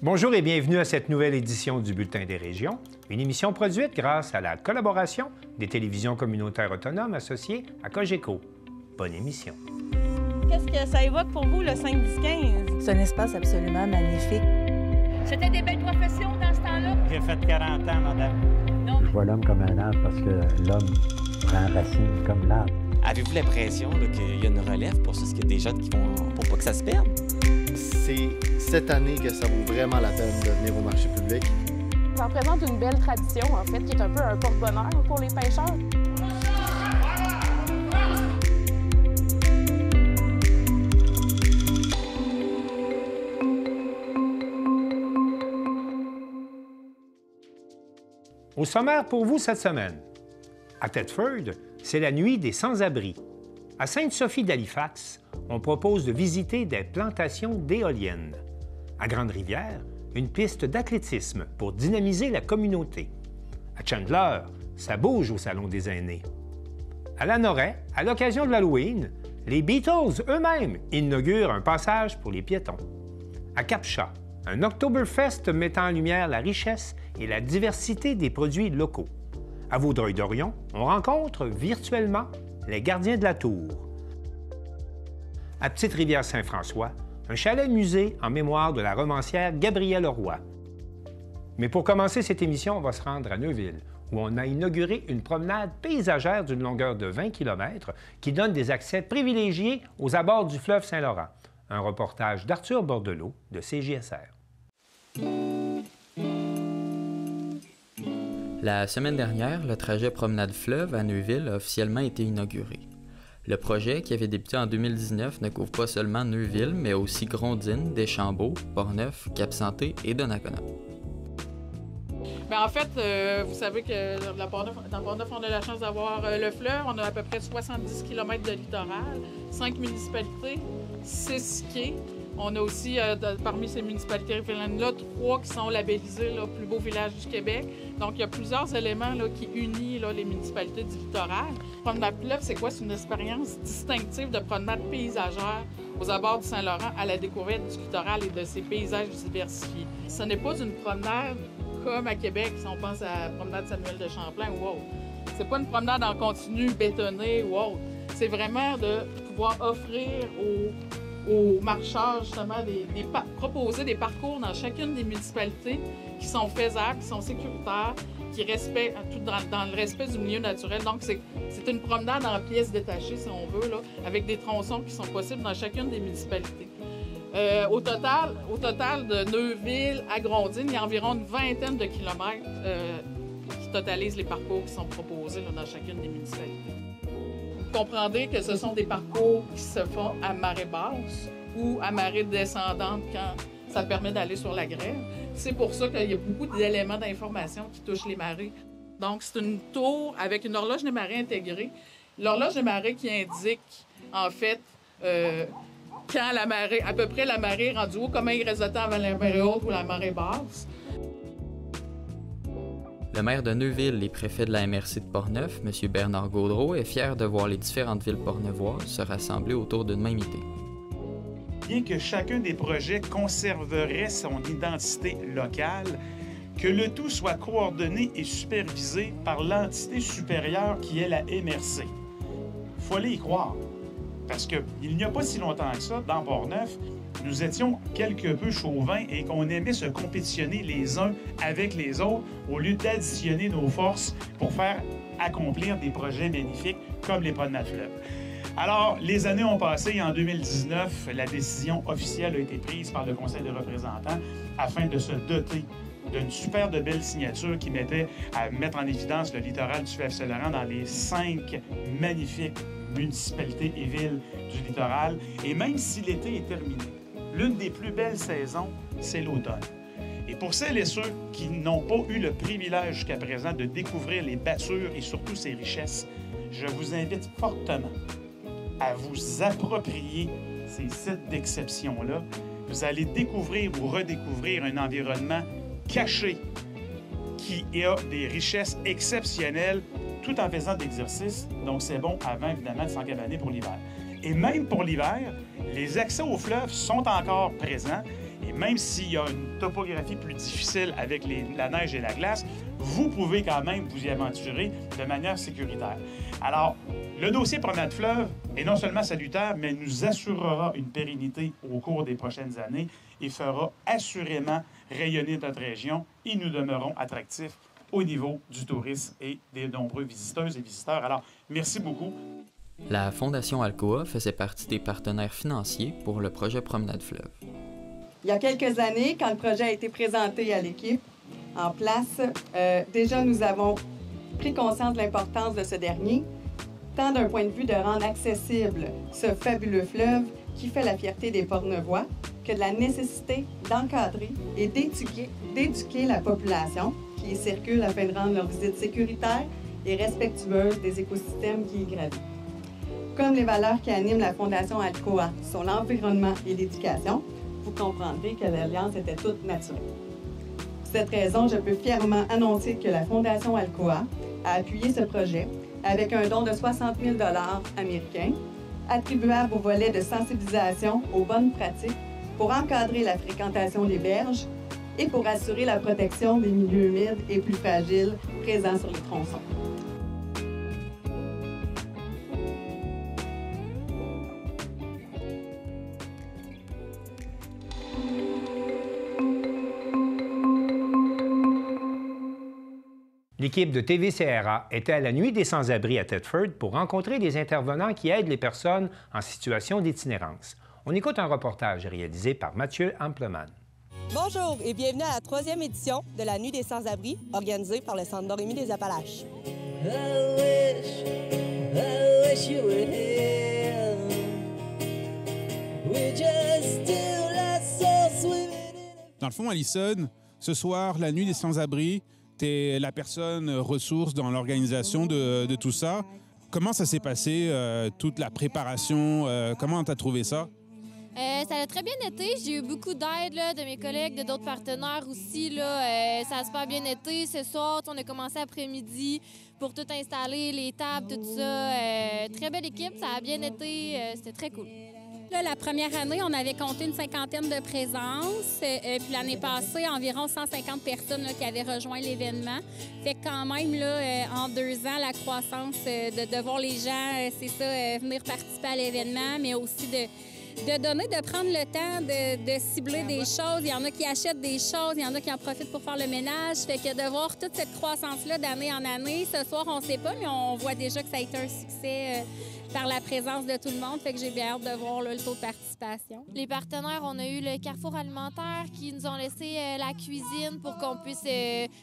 Bonjour et bienvenue à cette nouvelle édition du Bulletin des régions, une émission produite grâce à la collaboration des télévisions communautaires autonomes associées à Cogeco. Bonne émission. Qu'est-ce que ça évoque pour vous, le 5-10-15? C'est un espace absolument magnifique. C'était des belles professions dans ce temps-là? J'ai fait 40 ans, madame. Non. Je vois l'homme comme un arbre parce que l'homme prend racine comme l'arbre. Avez-vous l'impression qu'il y a une relève pour ça? Est-ce qu'il y a des gens qui vont pour pas que ça se perde? C'est cette année que ça vaut vraiment la peine de venir au marché public. Ça représente une belle tradition, en fait, qui est un peu un porte-bonheur pour les pêcheurs. Au sommaire pour vous cette semaine. À Thetford, c'est la nuit des sans-abri. À Sainte-Sophie d'Halifax, on propose de visiter des plantations d'éoliennes. À Grande-Rivière, une piste d'athlétisme pour dynamiser la communauté. À Chandler, ça bouge au Salon des aînés. À Lanoraie, à l'occasion de l'Halloween, les Beatles eux-mêmes inaugurent un passage pour les piétons. À Cap-Chat, un Oktoberfest mettant en lumière la richesse et la diversité des produits locaux. À Vaudreuil-Dorion, on rencontre virtuellement les gardiens de la tour. À Petite-Rivière-Saint-François, un chalet-musée en mémoire de la romancière Gabrielle Roy. Mais pour commencer cette émission, on va se rendre à Neuville, où on a inauguré une promenade paysagère d'une longueur de 20 km qui donne des accès privilégiés aux abords du fleuve Saint-Laurent. Un reportage d'Arthur Bordelot de CJSR. La semaine dernière, le trajet promenade-fleuve à Neuville a officiellement été inauguré. Le projet, qui avait débuté en 2019, ne couvre pas seulement Neuville, mais aussi Grondines, Deschambault, Portneuf, Cap-Santé et Donnacona. Bien, en fait, vous savez que dans Portneuf, on a la chance d'avoir le fleuve. On a à peu près 70 km de littoral, 5 municipalités, 6 quais. On a aussi, parmi ces municipalités riveraines-là, 3 qui sont labellisées là, plus beau village du Québec. Donc, il y a plusieurs éléments là, qui unissent là, les municipalités du littoral. Promenade fleuve, c'est quoi? C'est une expérience distinctive de promenade paysagère aux abords du Saint-Laurent à la découverte du littoral et de ses paysages diversifiés. Ce n'est pas une promenade comme à Québec, si on pense à la promenade Samuel de Champlain ou autre. C'est pas une promenade en continu bétonné ou autre. C'est vraiment de pouvoir offrir aux marcheurs, justement, proposer des parcours dans chacune des municipalités qui sont faisables, qui sont sécuritaires, qui respectent tout dans le respect du milieu naturel. Donc, c'est une promenade en pièces détachées, si on veut, là, avec des tronçons qui sont possibles dans chacune des municipalités. Au total, de Neuville à Grondines, il y a environ une vingtaine de kilomètres qui totalisent les parcours qui sont proposés là, dans chacune des municipalités. Vous comprendrez que ce sont des parcours qui se font à marée basse ou à marée descendante quand ça permet d'aller sur la grève. C'est pour ça qu'il y a beaucoup d'éléments d'information qui touchent les marées. Donc, c'est une tour avec une horloge des marées intégrée. L'horloge des marées qui indique, en fait, quand la marée, à peu près la marée est rendue haut, comment il reste de temps avant la marée haute ou la marée basse. Le maire de Neuville et préfet de la MRC de Portneuf, M. Bernard Gaudreault, est fier de voir les différentes villes portneuvoises se rassembler autour d'une même idée. Bien que chacun des projets conserverait son identité locale, que le tout soit coordonné et supervisé par l'entité supérieure qui est la MRC. Il faut aller y croire. Parce qu'il n'y a pas si longtemps que ça, dans Portneuf, nous étions quelque peu chauvins et qu'on aimait se compétitionner les uns avec les autres au lieu d'additionner nos forces pour faire accomplir des projets magnifiques comme les promenades fleuve. Alors, les années ont passé et en 2019, la décision officielle a été prise par le Conseil des représentants afin de se doter d'une super de belle signature qui mettait à mettre en évidence le littoral du fleuve Saint-Laurent dans les 5 magnifiques municipalités et villes du littoral. Et même si l'été est terminé, l'une des plus belles saisons, c'est l'automne. Et pour celles et ceux qui n'ont pas eu le privilège jusqu'à présent de découvrir les bassures et surtout ses richesses, je vous invite fortement à vous approprier ces sites d'exception-là. Vous allez découvrir ou redécouvrir un environnement caché qui a des richesses exceptionnelles tout en faisant d'exercice. Donc, c'est bon avant, évidemment, de s'encavaner pour l'hiver. Et même pour l'hiver, les accès au fleuve sont encore présents. Et Et même s'il y a une topographie plus difficile avec la neige et la glace, vous pouvez quand même vous y aventurer de manière sécuritaire. Alors, le dossier Promenade Fleuve est non seulement salutaire, mais nous assurera une pérennité au cours des prochaines années et fera assurément rayonner notre région et nous demeurons attractifs au niveau du tourisme et des nombreux visiteuses et visiteurs. Alors, merci beaucoup. La Fondation Alcoa faisait partie des partenaires financiers pour le projet Promenade Fleuve. Il y a quelques années, quand le projet a été présenté à l'équipe en place, déjà nous avons pris conscience de l'importance de ce dernier, tant d'un point de vue de rendre accessible ce fabuleux fleuve qui fait la fierté des Portnevois, que de la nécessité d'encadrer et d'éduquer la population qui y circule afin de rendre leur visite sécuritaire et respectueuse des écosystèmes qui y gravitent. Comme les valeurs qui animent la Fondation Alcoa sont l'environnement et l'éducation, vous comprendrez que l'alliance était toute naturelle. Pour cette raison, je peux fièrement annoncer que la Fondation Alcoa a appuyé ce projet avec un don de 60 000 $ américains, attribuable au volet de sensibilisation aux bonnes pratiques pour encadrer la fréquentation des berges et pour assurer la protection des milieux humides et plus fragiles présents sur les tronçons. L'équipe de TV-CRA était à la Nuit des Sans-Abri à Thetford pour rencontrer des intervenants qui aident les personnes en situation d'itinérance. On écoute un reportage réalisé par Mathieu Ampleman. Bonjour et bienvenue à la 3e édition de la Nuit des Sans-Abri, organisée par le Centre Dorémy des Appalaches. Dans le fond, Alison, ce soir, la Nuit des Sans-Abri, tu es la personne ressource dans l'organisation de tout ça. Comment ça s'est passé, toute la préparation? Comment tu as trouvé ça? Ça a très bien été. J'ai eu beaucoup d'aide de mes collègues, de d'autres partenaires aussi. Là. Ça a super bien été. Ce soir, on a commencé après-midi pour tout installer, les tables, tout ça. Très belle équipe, ça a bien été. C'était très cool. Là, la première année, on avait compté une 50aine de présences. Puis l'année passée, environ 150 personnes là, qui avaient rejoint l'événement. Fait que quand même, là, en 2 ans, la croissance de voir les gens, c'est ça, venir participer à l'événement, mais aussi de donner, de prendre le temps de cibler des choses. Il y en a qui achètent des choses, il y en a qui en profitent pour faire le ménage. Fait que de voir toute cette croissance-là d'année en année, ce soir, on ne sait pas, mais on voit déjà que ça a été un succès par la présence de tout le monde. Fait que j'ai bien hâte de voir là, le taux de participation. Les partenaires, on a eu le Carrefour alimentaire qui nous ont laissé la cuisine pour qu'on puisse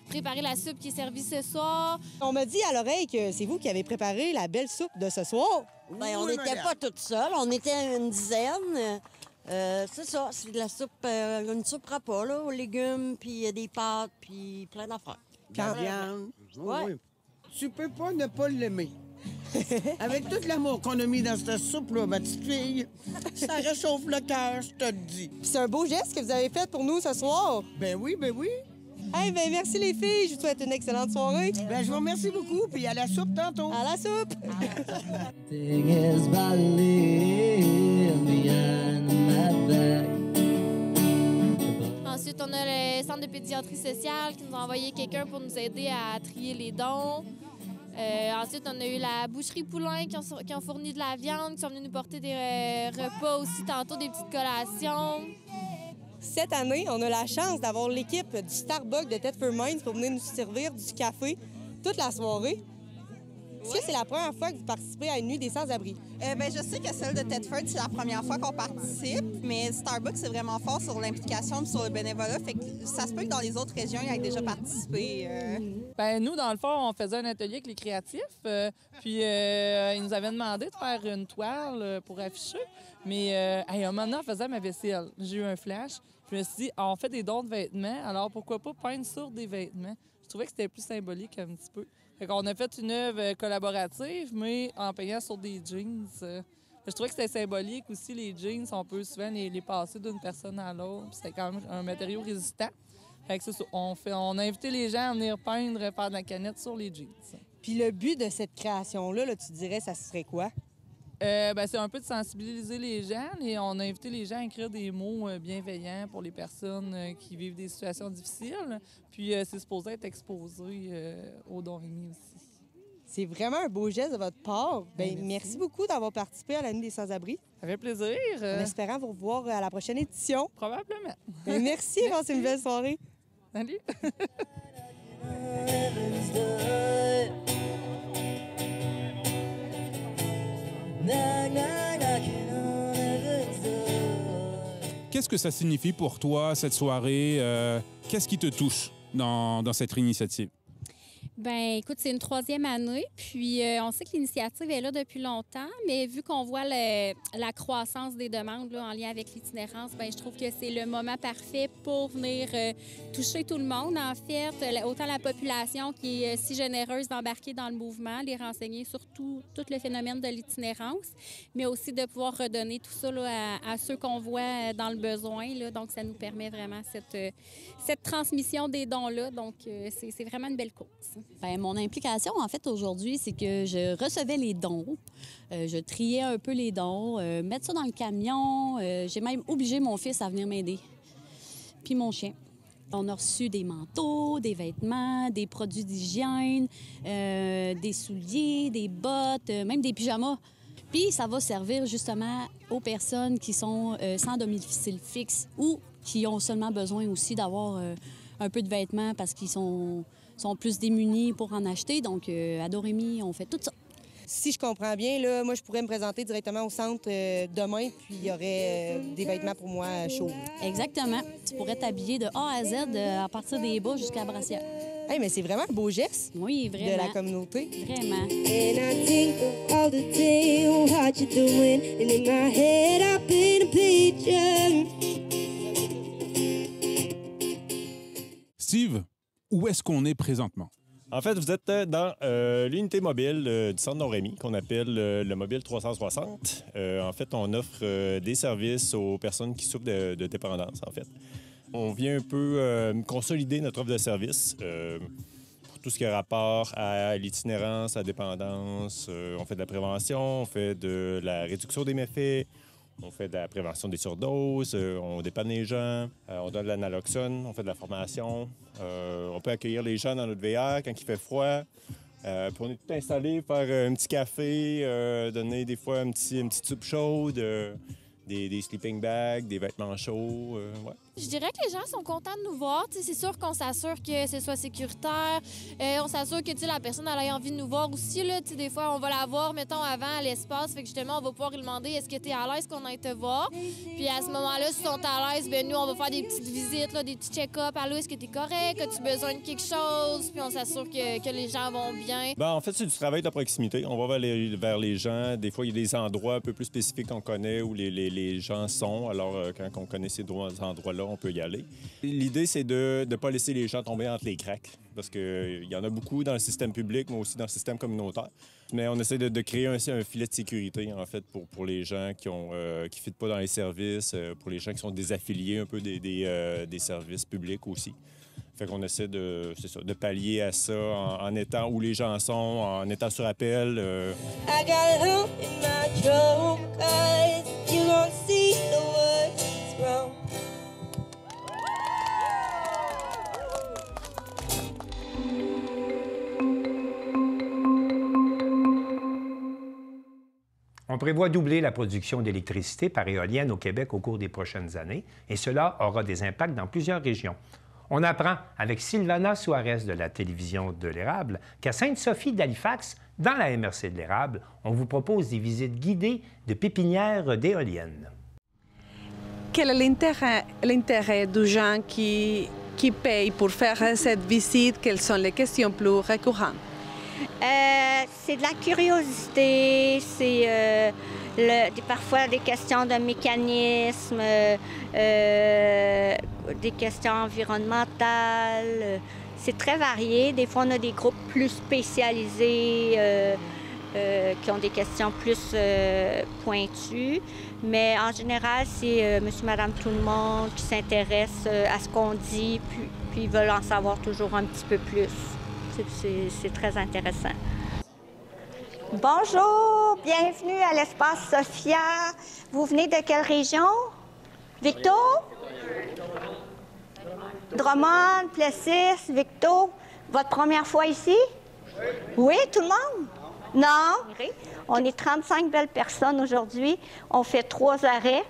préparer la soupe qui est servie ce soir. On m'a dit à l'oreille que c'est vous qui avez préparé la belle soupe de ce soir. Bien, on n'était pas toutes seules, on était une dizaine. C'est ça, c'est de la soupe, une soupe repas, là, aux légumes, puis des pâtes, puis plein d'affaires. La viande. Ouais. Oui. Tu peux pas ne pas l'aimer. Avec tout l'amour qu'on a mis dans cette soupe-là, ma petite fille, ça réchauffe le cœur, je te le dis. C'est un beau geste que vous avez fait pour nous ce soir. Ben oui, ben oui. Hey, ben merci les filles, je vous souhaite une excellente soirée. Ben je vous remercie beaucoup, puis à la soupe tantôt. À la soupe. Ensuite, on a le centre de pédiatrie sociale qui nous a envoyé quelqu'un pour nous aider à trier les dons. Ensuite, on a eu la boucherie Poulain qui ont fourni de la viande, qui sont venus nous porter des repas aussi, tantôt des petites collations. Cette année, on a la chance d'avoir l'équipe du Starbucks de Thetford Mines pour venir nous servir du café toute la soirée. Est-ce que c'est la première fois que vous participez à une nuit des sans-abri? Bien, je sais que celle de Thetford, c'est la première fois qu'on participe, mais Starbucks, c'est vraiment fort sur l'implication et sur le bénévolat. Fait que ça se peut que dans les autres régions, ils aient déjà participé. Bien, nous, dans le fond, on faisait un atelier avec les créatifs. Puis, ils nous avaient demandé de faire une toile pour afficher. Mais un moment donné, on faisait ma vaisselle. J'ai eu un flash. Je me suis dit, on fait des dons de vêtements, alors pourquoi pas peindre sur des vêtements? Je trouvais que c'était plus symbolique un petit peu. Fait qu'on a fait une œuvre collaborative, mais en peignant sur des jeans. Je trouvais que c'était symbolique aussi, les jeans. On peut souvent les passer d'une personne à l'autre. C'était quand même un matériau résistant. Fait que c'est ça. On a invité les gens à venir peindre, faire de la canette sur les jeans. Puis le but de cette création-là, là, tu dirais, ça serait quoi? C'est un peu de sensibiliser les gens et on a invité les gens à écrire des mots bienveillants pour les personnes qui vivent des situations difficiles. Puis c'est supposé être exposé au Don Rémy aussi. C'est vraiment un beau geste de votre part. Merci beaucoup d'avoir participé à la Nuit des sans-abri. Ça fait plaisir. En espérant vous revoir à la prochaine édition. Probablement. Merci, passez une belle soirée. Salut. Qu'est-ce que ça signifie pour toi, cette soirée? Qu'est-ce qui te touche dans cette initiative? Bien, écoute, c'est une 3e année, puis on sait que l'initiative est là depuis longtemps, mais vu qu'on voit la croissance des demandes là, en lien avec l'itinérance, bien, je trouve que c'est le moment parfait pour venir toucher tout le monde, en fait, autant la population qui est si généreuse d'embarquer dans le mouvement, les renseigner sur tout le phénomène de l'itinérance, mais aussi de pouvoir redonner tout ça là, à ceux qu'on voit dans le besoin. Là, donc, ça nous permet vraiment cette transmission des dons-là, donc c'est vraiment une belle cause. Bien, mon implication, en fait, aujourd'hui, c'est que je recevais les dons. Je triais un peu les dons, mettre ça dans le camion. J'ai même obligé mon fils à venir m'aider. Puis mon chien. On a reçu des manteaux, des vêtements, des produits d'hygiène, des souliers, des bottes, même des pyjamas. Puis ça va servir justement aux personnes qui sont sans domicile fixe ou qui ont seulement besoin aussi d'avoir un peu de vêtements parce qu'ils sont plus démunis pour en acheter. Donc, à Don Rémy, on fait tout ça. Si je comprends bien, là, moi, je pourrais me présenter directement au centre demain, puis il y aurait des vêtements pour moi chauds. Exactement. Tu pourrais t'habiller de A à Z, à partir des bas jusqu'à la brassière. Hey, mais c'est vraiment un beau geste. Oui, vraiment. De la communauté. Vraiment. Steve, où est-ce qu'on est présentement? En fait, vous êtes dans l'unité mobile du centre Don Rémy, qu'on appelle le Mobile 360. En fait, on offre des services aux personnes qui souffrent de dépendance, en fait. On vient un peu consolider notre offre de services pour tout ce qui a rapport à l'itinérance, à la dépendance. On fait de la prévention, on fait de la réduction des méfaits, on fait de la prévention des surdoses, on dépanne les gens, on donne de l'analoxone, on fait de la formation. On peut accueillir les gens dans notre VR quand il fait froid. Puis on est tout installé, faire un petit café, donner des fois une petite soupe chaude, des sleeping bags, des vêtements chauds. Ouais. Je dirais que les gens sont contents de nous voir. C'est sûr qu'on s'assure que ce soit sécuritaire. On s'assure que la personne elle a envie de nous voir aussi. Là. Des fois, on va la voir, mettons, avant à l'espace. Fait que justement, on va pouvoir lui demander est-ce que tu es à l'aise qu'on aille te voir. Puis à ce moment-là, s'ils sont à l'aise, nous, on va faire des petites visites, là, des petits check-ups. Allô, est-ce que tu es correct? As-tu besoin de quelque chose? Puis on s'assure que les gens vont bien. Bien, en fait, c'est du travail de proximité. On va vers les gens. Des fois, il y a des endroits un peu plus spécifiques qu'on connaît où les gens sont. Alors, quand on connaît ces endroits-là, on peut y aller. L'idée, c'est de ne pas laisser les gens tomber entre les cracks, parce qu'il y en a beaucoup dans le système public, mais aussi dans le système communautaire. Mais on essaie de créer un filet de sécurité, en fait, pour les gens qui ne fitent pas dans les services, pour les gens qui sont désaffiliés un peu des services publics aussi. Fait qu'on essaie de pallier à ça en étant où les gens sont, en étant sur appel. I got a lump in my throat, 'cause you don't see the words wrong. On prévoit doubler la production d'électricité par éolienne au Québec au cours des prochaines années, et cela aura des impacts dans plusieurs régions. On apprend avec Sylvana Suarez de la télévision de l'Érable qu'à Sainte-Sophie d'Halifax, dans la MRC de l'Érable, on vous propose des visites guidées de pépinières d'éoliennes. Quel est l'intérêt des gens qui payent pour faire cette visite? Quelles sont les questions plus récurrentes? C'est de la curiosité, c'est parfois des questions de mécanisme, des questions environnementales. C'est très varié. Des fois, on a des groupes plus spécialisés qui ont des questions plus pointues. Mais en général, c'est monsieur, madame, tout le monde qui s'intéresse à ce qu'on dit, puis ils veulent en savoir toujours un petit peu plus. C'est très intéressant. Bonjour, bienvenue à l'espace Sophia. Vous venez de quelle région? Victo? Drummond, Plessis, Victo. Votre première fois ici? Oui, tout le monde? Non? On est 35 belles personnes aujourd'hui. On fait 3 arrêts.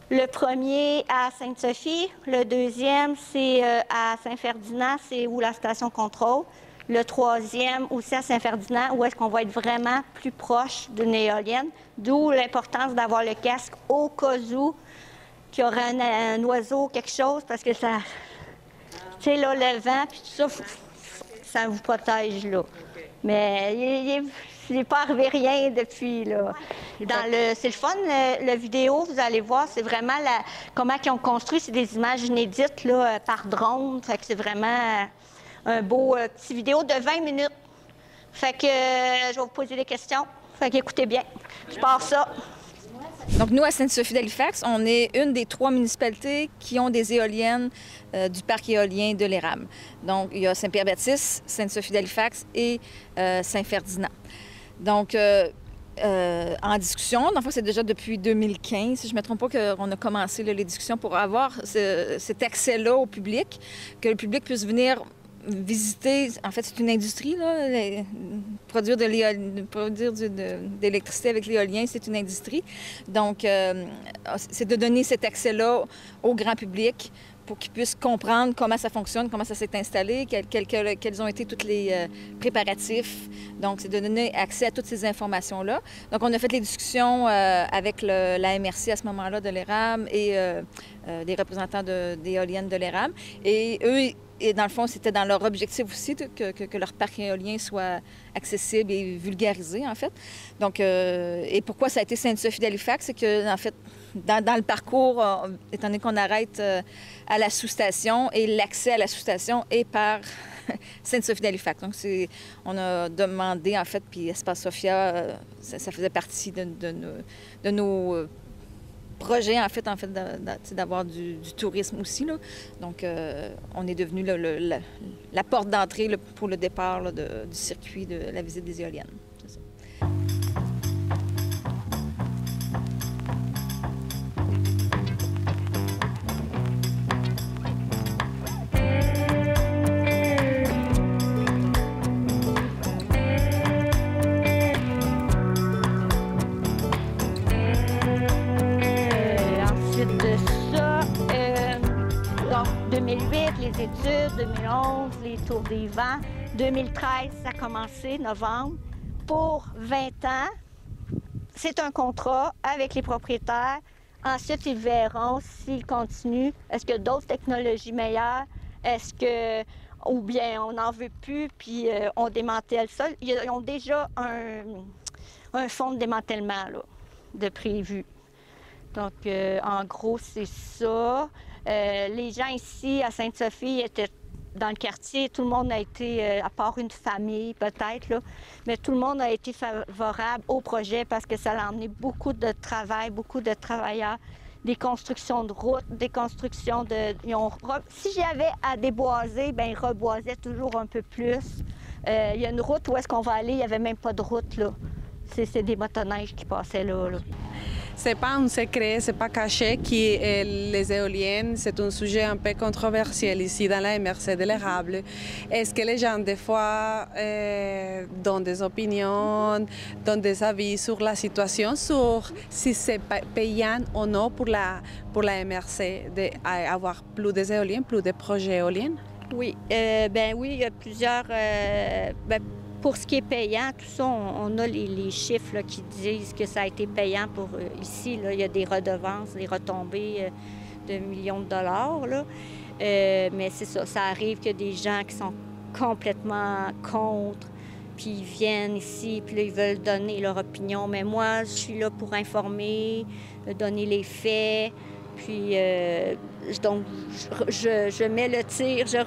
Le premier à Sainte-Sophie, le deuxième, c'est à Saint-Ferdinand, c'est où la station contrôle. Le troisième, aussi à Saint-Ferdinand, où est-ce qu'on va être vraiment plus proche d'une éolienne, d'où l'importance d'avoir le casque au cas où qu'il y aurait un oiseau, quelque chose, parce que ça, tu sais, là, le vent, puis tout ça, ça vous protège, là. Mais il n'est pas arrivé rien depuis, là. C'est le fun, la vidéo, vous allez voir, c'est vraiment comment ils ont construit, c'est des images inédites, là, par drone, fait que c'est vraiment un beau petit vidéo de 20 minutes. Fait que je vais vous poser des questions, fait qu'écoutez bien, je pars ça. Donc, nous, à Sainte-Sophie d'Halifax, on est une des 3 municipalités qui ont des éoliennes du parc éolien de l'Érable. Donc, il y a Saint-Pierre-Baptiste, Sainte-Sophie d'Halifax et Saint-Ferdinand. Donc, en discussion, dans le fond, c'est déjà depuis 2015, si je ne me trompe pas, qu'on a commencé là, les discussions pour avoir cet accès-là au public, que le public puisse venir visiter. En fait, c'est une industrie, là. Produire de l'électricité avec l'éolien, c'est une industrie. Donc, c'est de donner cet accès-là au grand public pour qu'ils puissent comprendre comment ça fonctionne, comment ça s'est installé, quels ont été tous les préparatifs. Donc, c'est de donner accès à toutes ces informations-là. Donc, on a fait les discussions avec la MRC à ce moment-là de l'Érable et des représentants d'éoliennes de l'Érable. Et eux, et dans le fond, c'était dans leur objectif aussi que leur parc éolien soit accessible et vulgarisé, en fait. Donc, et pourquoi ça a été Sainte-Sophie d'Halifax, c'est que, en fait, dans le parcours, étant donné qu'on arrête à la sous-station, et l'accès à la sous-station est par Sainte-Sophie d'Halifax. Donc, on a demandé, en fait, puis Espace Sophia, ça faisait partie de nos projet, en fait d'avoir du tourisme aussi, là. Donc, on est devenu la porte d'entrée pour le départ là, du circuit de la visite des éoliennes. C'est ça. Les études, 2011, les tours des vents. 2013, ça a commencé, novembre. Pour 20 ans, c'est un contrat avec les propriétaires. Ensuite, ils verront s'ils continuent. Est-ce qu'il y a d'autres technologies meilleures? Est-ce que... Ou bien on n'en veut plus, puis on démantèle ça. Ils ont déjà un fonds de démantèlement là, de prévu. Donc, en gros, c'est ça. Les gens ici, à Sainte-Sophie, étaient dans le quartier. Tout le monde a été, à part une famille peut-être, là, mais tout le monde a été favorable au projet parce que ça a emmené beaucoup de travail, beaucoup de travailleurs, des constructions de routes, des constructions de... Si j'avais à déboiser, bien, ils reboisaient toujours un peu plus. Il y a une route où est-ce qu'on va aller, il n'y avait même pas de route, là. C'est des motoneiges qui passaient là. C'est pas un secret, c'est pas caché que les éoliennes, c'est un sujet un peu controversiel ici dans la MRC de l'Érable. Est-ce que les gens, des fois, donnent des opinions, donnent des avis sur la situation, sur si c'est payant ou non pour la MRC d'avoir plus d'éoliennes, plus de projets éoliens? Oui, oui, il y a plusieurs... Pour ce qui est payant, tout ça, on a les chiffres là, qui disent que ça a été payant pour ici. Là, il y a des redevances, des retombées de millions de dollars. Là. Mais c'est ça, ça arrive qu'il y a des gens qui sont complètement contre, puis ils viennent ici, puis là, ils veulent donner leur opinion. Mais moi, je suis là pour informer, donner les faits. Puis, donc, je mets le tir, je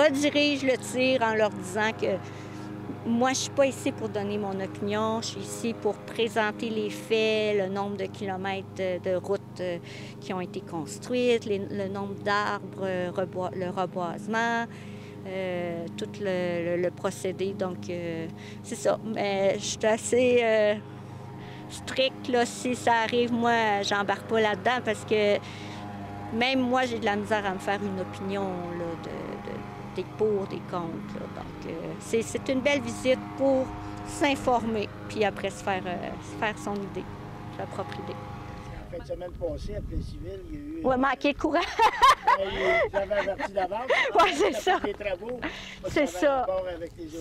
redirige le tir en leur disant que moi, je ne suis pas ici pour donner mon opinion. Je suis ici pour présenter les faits, le nombre de kilomètres de routes qui ont été construites, le nombre d'arbres, le reboisement. tout le procédé. Donc, c'est ça. Mais je suis assez stricte, là. Si ça arrive, moi, j'embarque pas là-dedans parce que même moi, j'ai de la misère à me faire une opinion là, des pour, des contre. Là. Donc, c'est une belle visite pour s'informer, puis après se faire son idée, sa propre idée. En fin de semaine passée, après le civil, il y a eu... Oui, manqué de courant. Vous avez averti d'avance. Oui, c'est ça. Des travaux. C'est ça.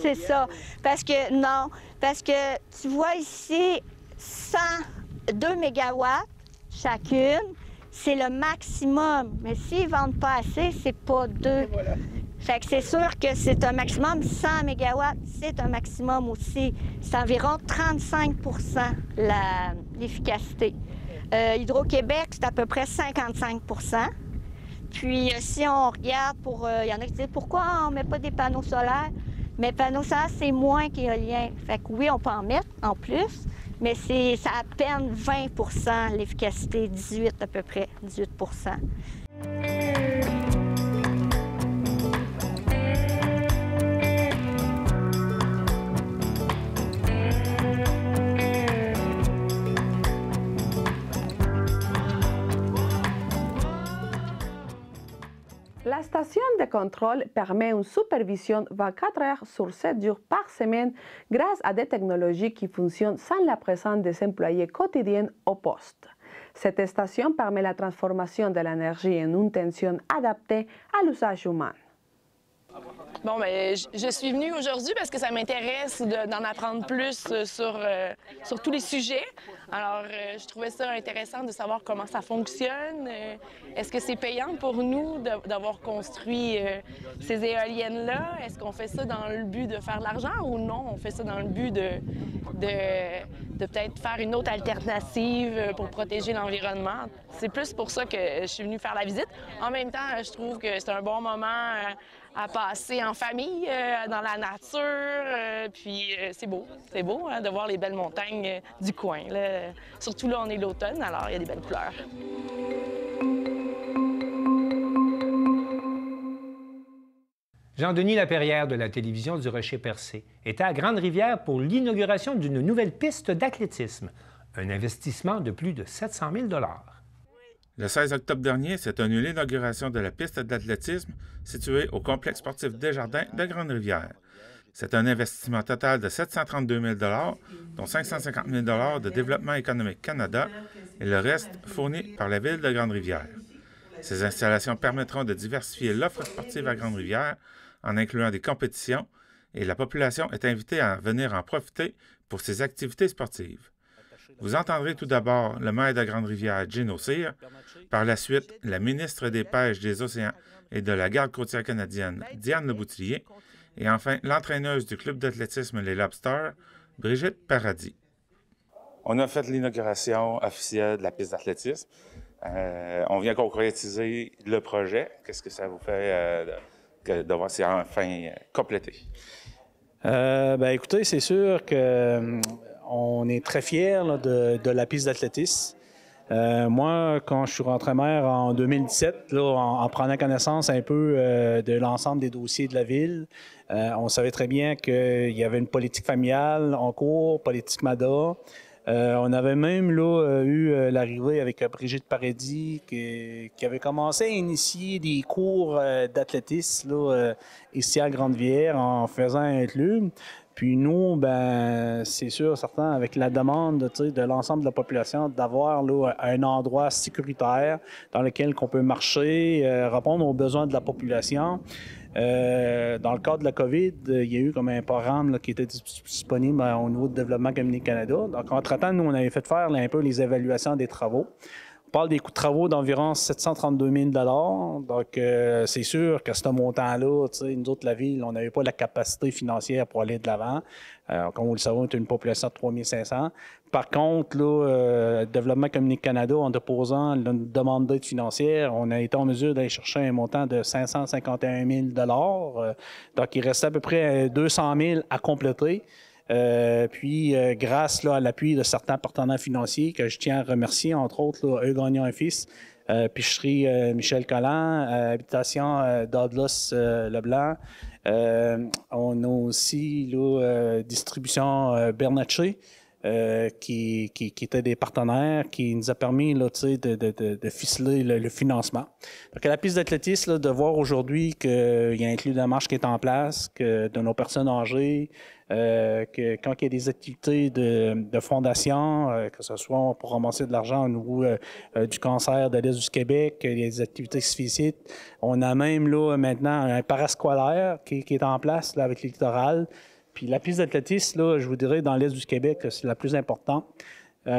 C'est ça. Parce que tu vois ici, 102 mégawatts chacune, c'est le maximum. Mais s'ils ne vendent pas assez, c'est pas 2. Voilà. Fait que c'est sûr que c'est un maximum. 100 mégawatts, c'est un maximum aussi. C'est environ 35 l'efficacité. Hydro-Québec, c'est à peu près 55 %. Puis si on regarde il y en a qui disent pourquoi on ne met pas des panneaux solaires? Mais panneaux solaires, c'est moins qu'éolien. Fait que oui, on peut en mettre en plus, mais c'est à peine 20 % l'efficacité, 18 à peu près, 18 %. La station de contrôle permet une supervision 24 heures sur 7 jours par semaine grâce à des technologies qui fonctionnent sans la présence des employés quotidiens au poste. Cette station permet la transformation de l'énergie en une tension adaptée à l'usage humain. Bon, mais je suis venue aujourd'hui parce que ça m'intéresse d'en apprendre plus sur tous les sujets. Alors, je trouvais ça intéressant de savoir comment ça fonctionne. Est-ce que c'est payant pour nous d'avoir construit ces éoliennes-là? Est-ce qu'on fait ça dans le but de faire de l'argent ou non? On fait ça dans le but de peut-être faire une autre alternative pour protéger l'environnement. C'est plus pour ça que je suis venue faire la visite. En même temps, je trouve que c'est un bon moment à passer en famille, dans la nature, puis c'est beau hein, de voir les belles montagnes du coin. Là. Surtout là, on est l'automne, alors il y a des belles couleurs. Jean-Denis Laperrière de la télévision du Rocher-Percé était à Grande-Rivière pour l'inauguration d'une nouvelle piste d'athlétisme, un investissement de plus de 700 000 $. Le 16 octobre dernier s'est tenue l'inauguration de la piste d'athlétisme située au complexe sportif Desjardins de Grande-Rivière. C'est un investissement total de 732 000 $, dont 550 000 $ de Développement économique Canada et le reste fourni par la Ville de Grande-Rivière. Ces installations permettront de diversifier l'offre sportive à Grande-Rivière en incluant des compétitions et la population est invitée à venir en profiter pour ces activités sportives. Vous entendrez tout d'abord le maire de Grande-Rivière, Gino Cyr, par la suite la ministre des Pêches, des Océans et de la Garde côtière canadienne, Diane Leboutillier, et enfin l'entraîneuse du club d'athlétisme Les Lobsters, Brigitte Paradis. On a fait l'inauguration officielle de la piste d'athlétisme. On vient concrétiser le projet. Qu'est-ce que ça vous fait de voir c'est enfin complété? Écoutez, c'est sûr qu'on est très fiers là, de la piste d'athlétisme. Moi, quand je suis rentré maire en 2017, là, en prenant connaissance un peu de l'ensemble des dossiers de la ville, on savait très bien qu'il y avait une politique familiale en cours, politique MADA. On avait même là, eu l'arrivée avec Brigitte Paradis qui avait commencé à initier des cours d'athlétisme ici à Grande-Rivière en faisant un club. Puis nous, c'est sûr, certain, avec la demande de l'ensemble de la population d'avoir un endroit sécuritaire dans lequel on peut marcher, répondre aux besoins de la population. Dans le cadre de la COVID, il y a eu comme un programme qui était disponible au niveau du Développement économique Canada. Donc, entre-temps, nous, on avait fait faire un peu les évaluations des travaux. On parle des coûts de travaux d'environ 732 000 $. Donc, c'est sûr qu'à ce montant-là, nous autres, la Ville, on n'avait pas la capacité financière pour aller de l'avant. Comme vous le savez, on est une population de 3 500. Par contre, le Développement économique Canada, en déposant une demande d'aide financière, on a été en mesure d'aller chercher un montant de 551 000 $. Donc, il restait à peu près 200 000 à compléter. Puis, grâce à l'appui de certains partenaires financiers que je tiens à remercier, entre autres, Gagnon et Fils, Picherie Michel Collant, Habitation Douglas Leblanc. On a aussi là, Distribution Bernatchez. Qui étaient des partenaires, qui nous a permis là, de ficeler le financement. Donc, à la piste d'athlétisme, de voir aujourd'hui qu'il y a un club de marche qui est en place, que de nos personnes âgées, que quand il y a des activités de fondation, que ce soit pour ramasser de l'argent au niveau du cancer de l'Est du Québec, il y a des activités qui se félicitent. On a même là maintenant un parascolaire qui est en place là, avec les littorales. Puis la piste d'athlétisme, là, je vous dirais, dans l'Est du Québec, c'est la plus importante.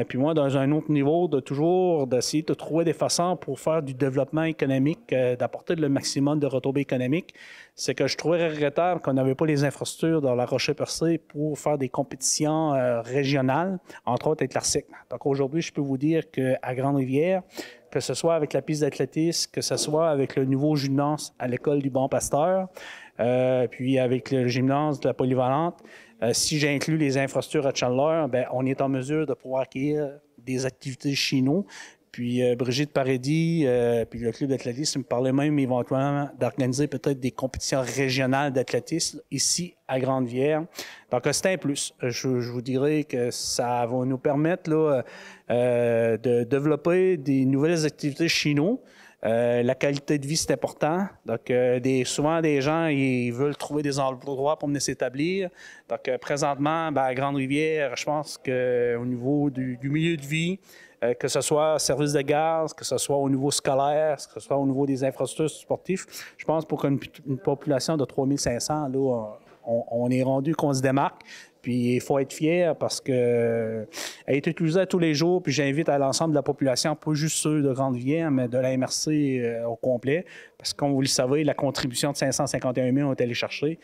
Puis moi, dans un autre niveau, d'essayer de trouver des façons pour faire du développement économique, d'apporter le maximum de retombées économiques. C'est que je trouvais regrettable qu'on n'avait pas les infrastructures dans la Rocher-Percé pour faire des compétitions régionales, entre autres avec l'ARCIC. Donc aujourd'hui, je peux vous dire qu'à Grande-Rivière, que ce soit avec la piste d'athlétisme, que ce soit avec le nouveau gymnase à l'école du Bon Pasteur, puis avec le gymnase de la Polyvalente, si j'inclus les infrastructures à Chandler, bien, on est en mesure de pouvoir acquérir des activités chez nous. Puis Brigitte Paradis, puis le club d'athlétisme me parlait même éventuellement d'organiser peut-être des compétitions régionales d'athlétisme ici à Grande-Rivière. Donc c'est un plus. Je vous dirais que ça va nous permettre là, de développer des nouvelles activités chez nous. La qualité de vie, c'est important. Donc, souvent, des gens, ils veulent trouver des endroits pour venir s'établir. Donc, présentement, bien, à Grande-Rivière, je pense qu'au niveau du milieu de vie, que ce soit service de gaz, que ce soit au niveau scolaire, que ce soit au niveau des infrastructures sportives, je pense pour une population de 3500, là, on est rendu qu'on se démarque. Puis il faut être fier parce qu'elle est utilisée tous les jours. Puis j'invite à l'ensemble de la population, pas juste ceux de Grande-Rivière, mais de la MRC au complet. Parce que comme vous le savez, la contribution de 551 000 ont été allés chercher.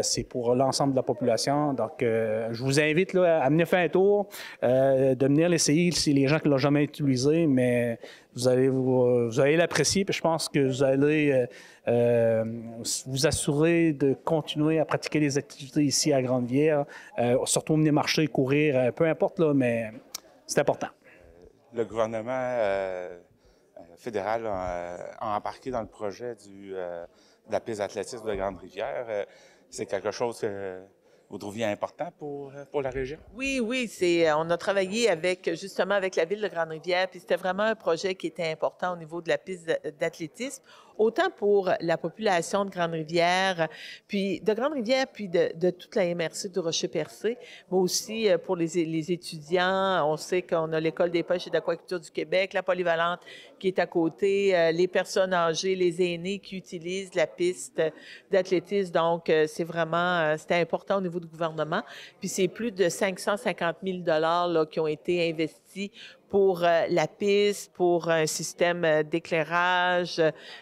C'est pour l'ensemble de la population. Donc je vous invite là, à venir faire un tour, de venir l'essayer si les gens qui ne l'ont jamais utilisé, mais vous allez l'apprécier. Puis je pense que vous allez vous assurer de continuer à pratiquer les activités ici à Grande-Rivière, surtout venir marcher, courir, peu importe, là, mais c'est important. Le gouvernement fédéral a embarqué dans le projet de la piste d'athlétisme de Grande-Rivière. C'est quelque chose que vous trouviez important pour la région? Oui, on a travaillé justement avec la Ville de Grande-Rivière, puis c'était vraiment un projet qui était important au niveau de la piste d'athlétisme, autant pour la population de Grande-Rivière, puis de toute la MRC de Rocher-Percé, mais aussi pour les étudiants. On sait qu'on a l'École des pêches et d'aquaculture du Québec, la Polyvalente qui est à côté, les personnes âgées, les aînés qui utilisent la piste d'athlétisme. Donc, c'était important au niveau du gouvernement. Puis c'est plus de 550 000 $ qui ont été investis pour la piste, pour un système d'éclairage,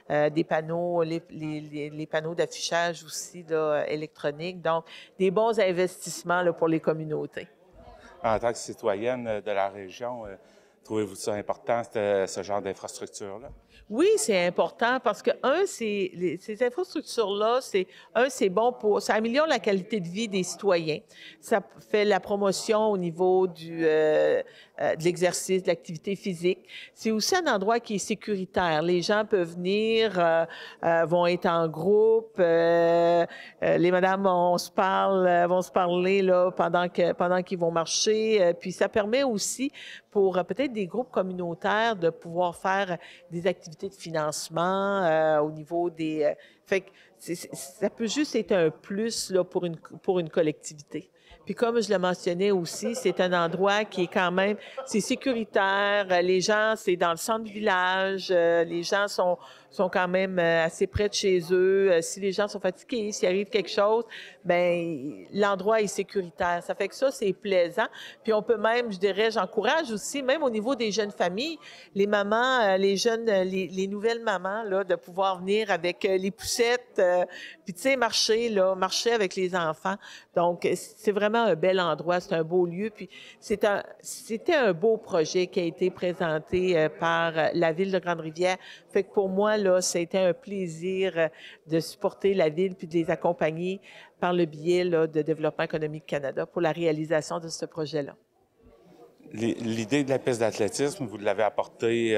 des panneaux, les panneaux d'affichage aussi là, électroniques. Donc, des bons investissements là, pour les communautés. En tant que citoyenne de la région, trouvez-vous ça important, ce genre d'infrastructure-là? Oui, c'est important parce que, ces infrastructures-là, c'est bon ça améliore la qualité de vie des citoyens. Ça fait la promotion au niveau de l'exercice, de l'activité physique. C'est aussi un endroit qui est sécuritaire. Les gens peuvent venir, vont être en groupe. Les madames vont se parler là, pendant qu'ils vont marcher. Puis ça permet aussi pour peut-être des groupes communautaires de pouvoir faire des activités de financement au niveau des... fait que ça peut juste être un plus là, pour une collectivité. Puis comme je le mentionnais aussi, c'est un endroit qui est quand même, c'est sécuritaire. Les gens, c'est dans le centre du village. Les gens sont quand même assez près de chez eux. Si les gens sont fatigués, s'il arrive quelque chose, ben l'endroit est sécuritaire. Ça fait que ça, c'est plaisant. Puis on peut même, je dirais, j'encourage aussi, même au niveau des jeunes familles, les mamans, les jeunes, les nouvelles mamans, là, de pouvoir venir avec les poussettes, puis tu sais, marcher avec les enfants. Donc, c'est vraiment un bel endroit, c'est un beau lieu. Puis c'était un beau projet qui a été présenté par la Ville de Grande-Rivière. Fait que pour moi, là, ça a été un plaisir de supporter la Ville puis de les accompagner par le biais là, de Développement économique Canada pour la réalisation de ce projet-là. L'idée de la piste d'athlétisme, vous l'avez apportée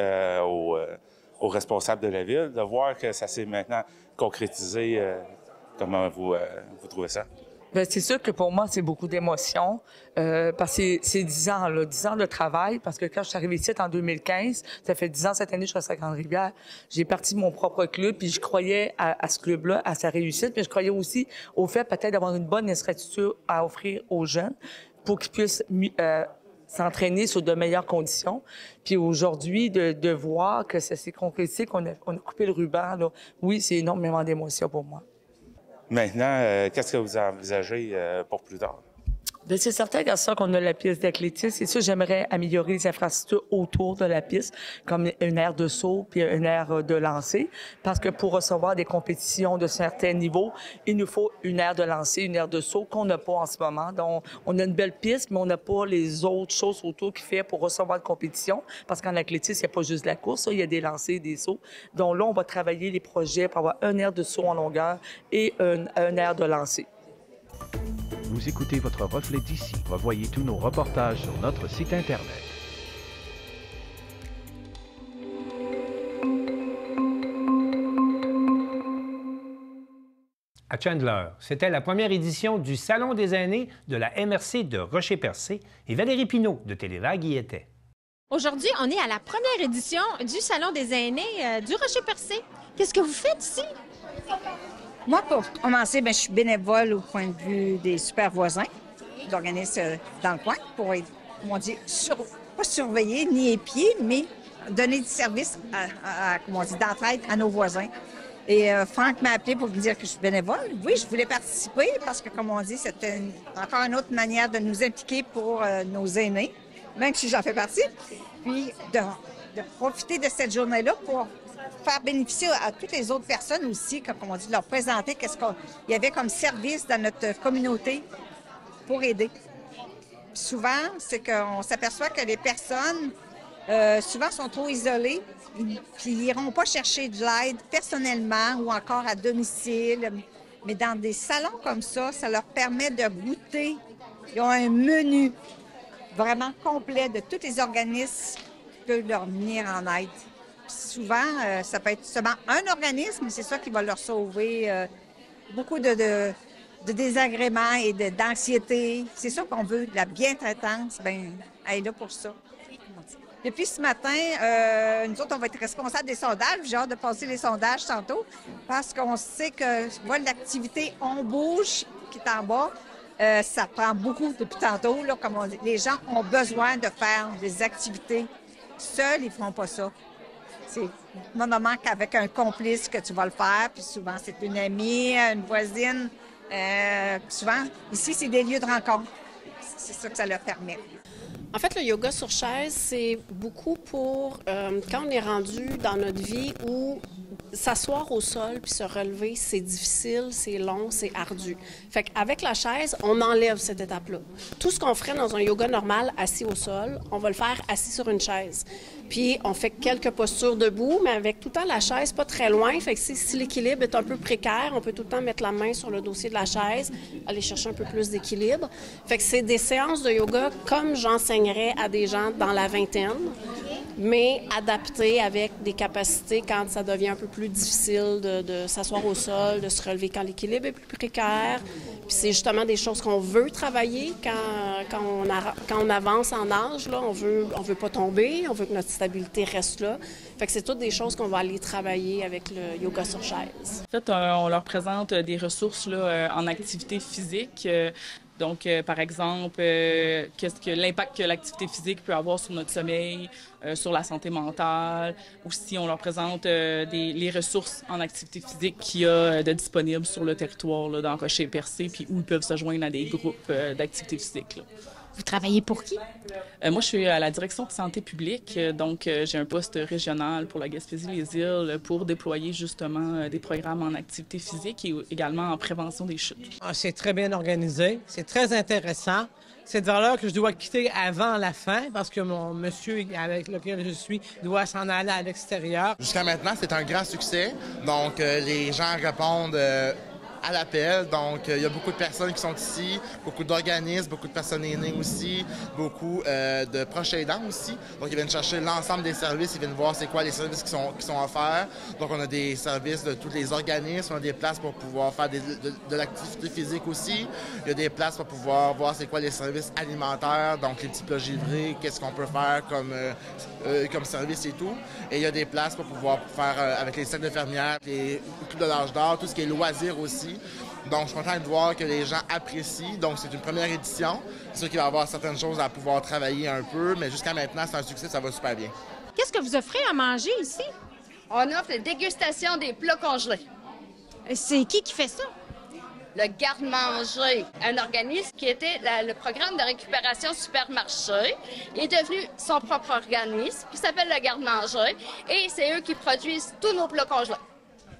aux responsables de la ville, de voir que ça s'est maintenant concrétisé. Comment vous trouvez ça? Bien, c'est sûr que pour moi, c'est beaucoup d'émotions parce que c'est 10 ans, là, 10 ans de travail. Parce que quand je suis arrivée ici en 2015, ça fait 10 ans cette année, je suis à Grande-Rivière, j'ai parti de mon propre club, puis je croyais à ce club-là, à sa réussite, mais je croyais aussi au fait peut-être d'avoir une bonne infrastructure à offrir aux jeunes pour qu'ils puissent s'entraîner sur de meilleures conditions. Puis aujourd'hui, de voir que ça s'est concrétisé, qu'on a coupé le ruban, là, oui, c'est énormément d'émotions pour moi. Maintenant, qu'est-ce que vous envisagez pour plus tard? Bien, c'est certain qu'à ça qu'on a la piste d'athlétisme, c'est sûr, j'aimerais améliorer les infrastructures autour de la piste, comme une aire de saut puis une aire de lancer, parce que pour recevoir des compétitions de certains niveaux, il nous faut une aire de lancer, une aire de saut qu'on n'a pas en ce moment. Donc, on a une belle piste, mais on n'a pas les autres choses autour qu'il fait pour recevoir de compétitions, parce qu'en athlétisme, il n'y a pas juste la course, il y a des lancers, des sauts. Donc là, on va travailler les projets pour avoir une aire de saut en longueur et une aire de lancer. Vous écoutez votre reflet d'ici. Revoyez tous nos reportages sur notre site Internet. À Chandler, c'était la première édition du Salon des aînés de la MRC de Rocher-Percé et Valérie Pinault de Télévague y était. Aujourd'hui, on est à la première édition du Salon des aînés du Rocher-Percé. Qu'est-ce que vous faites ici? Moi, pour commencer, je suis bénévole au point de vue des super voisins, d'organismes dans le coin, pour être, comment on dit, pas surveiller ni épier, mais donner du service d'entraide à nos voisins. Et Franck m'a appelé pour me dire que je suis bénévole. Oui, je voulais participer parce que, comme on dit, c'était encore une autre manière de nous impliquer pour nos aînés, même si j'en fais partie. Puis de profiter de cette journée-là pour faire bénéficier à toutes les autres personnes aussi, comme on dit, de leur présenter qu'est-ce qu'il y avait comme service dans notre communauté pour aider. Puis souvent, c'est qu'on s'aperçoit que les personnes, souvent, sont trop isolées, puis ils n'iront pas chercher de l'aide personnellement ou encore à domicile. Mais dans des salons comme ça leur permet de goûter. Ils ont un menu vraiment complet de tous les organismes qui peuvent leur venir en aide. Souvent, ça peut être seulement un organisme, c'est ça qui va leur sauver beaucoup de désagréments et d'anxiété. C'est ça qu'on veut, de la bien-traitance, elle est là pour ça. Depuis ce matin, nous autres, on va être responsables des sondages. J'ai hâte de passer les sondages tantôt parce qu'on sait que l'activité « On bouge » qui est en bas, ça prend beaucoup depuis tantôt. Là, comme on dit. Les gens ont besoin de faire des activités. Seuls, ils ne feront pas ça. C'est normalement qu'avec un complice que tu vas le faire, puis souvent c'est une amie, une voisine. Souvent, ici, c'est des lieux de rencontre. C'est ça que ça leur permet. En fait, le yoga sur chaise, c'est beaucoup pour quand on est rendu dans notre vie où s'asseoir au sol puis se relever, c'est difficile, c'est long, c'est ardu. Fait qu'avec la chaise, on enlève cette étape-là. Tout ce qu'on ferait dans un yoga normal assis au sol, on va le faire assis sur une chaise. Puis on fait quelques postures debout, mais avec tout le temps la chaise pas très loin. Fait que si l'équilibre est un peu précaire, on peut tout le temps mettre la main sur le dossier de la chaise, aller chercher un peu plus d'équilibre. Fait que c'est des séances de yoga comme j'enseignerais à des gens dans la vingtaine, mais adaptées avec des capacités quand ça devient un peu plus difficile de s'asseoir au sol, de se relever quand l'équilibre est plus précaire. Puis c'est justement des choses qu'on veut travailler quand on avance en âge. Là, on veut pas tomber, on veut que notre stabilité reste là. Fait que c'est toutes des choses qu'on va aller travailler avec le yoga sur chaise. En fait, on leur présente des ressources là, en activité physique. Donc, par exemple, l'impact que l'activité physique peut avoir sur notre sommeil, sur la santé mentale. Aussi, on leur présente les ressources en activité physique qu'il y a de disponibles sur le territoire là, dans Rocher-Percé, puis où ils peuvent se joindre à des groupes d'activité physique. Là. Vous travaillez pour qui? Moi, je suis à la direction de santé publique, donc j'ai un poste régional pour la Gaspésie-les-Îles pour déployer justement des programmes en activité physique et également en prévention des chutes. C'est très bien organisé, c'est très intéressant. C'est de valeur que je dois quitter avant la fin parce que mon monsieur avec lequel je suis doit s'en aller à l'extérieur. Jusqu'à maintenant, c'est un grand succès. Donc, les gens répondent à l'appel. Donc, il y a beaucoup de personnes qui sont ici, beaucoup d'organismes, beaucoup de personnes aînées aussi, beaucoup de proches aidants aussi. Donc, ils viennent chercher l'ensemble des services, ils viennent voir c'est quoi les services qui sont offerts. Donc, on a des services de tous les organismes, on a des places pour pouvoir faire de l'activité physique aussi. Il y a des places pour pouvoir voir c'est quoi les services alimentaires, donc les petits plats givrés, qu'est-ce qu'on peut faire comme service et tout. Et il y a des places pour pouvoir faire avec les cercles d'infirmières, les clubs de l'âge d'or, tout ce qui est loisirs aussi. Donc, je suis content de voir que les gens apprécient. Donc, c'est une première édition. C'est sûr qu'il va y avoir certaines choses à pouvoir travailler un peu, mais jusqu'à maintenant, c'est un succès, ça va super bien. Qu'est-ce que vous offrez à manger ici? On offre la dégustation des plats congelés. C'est qui fait ça? Le garde-manger, un organisme qui était le programme de récupération supermarché, est devenu son propre organisme, qui s'appelle le garde-manger, et c'est eux qui produisent tous nos plats congelés.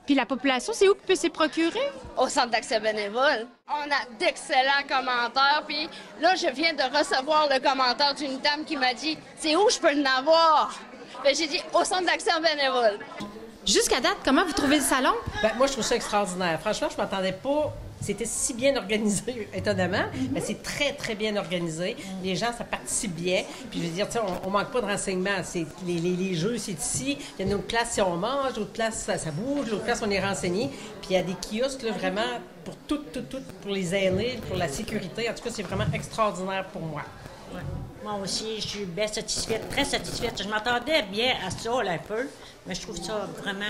Puis la population, c'est où qui peut s'y procurer? Au Centre d'accès bénévole. On a d'excellents commentaires, puis là, je viens de recevoir le commentaire d'une dame qui m'a dit « C'est où je peux en avoir? » Bien, j'ai dit « Au Centre d'accès bénévole. » Jusqu'à date, comment vous trouvez le salon? Bien, moi, je trouve ça extraordinaire. Franchement, je ne m'attendais pas. C'était si bien organisé, étonnamment. Mais c'est très, très bien organisé. Les gens, ça participe bien. Puis, je veux dire, on manque pas de renseignements. Les jeux, c'est ici. Il y a une autre classe si on mange, d'autres classes, ça bouge, d'autres classes, on est renseigné. Puis, il y a des kiosques, là, vraiment, pour tout, pour les aînés, pour la sécurité. En tout cas, c'est vraiment extraordinaire pour moi. Ouais. Moi aussi, je suis bien satisfaite, très satisfaite. Je m'attendais bien à ça, là, un peu, mais je trouve ça vraiment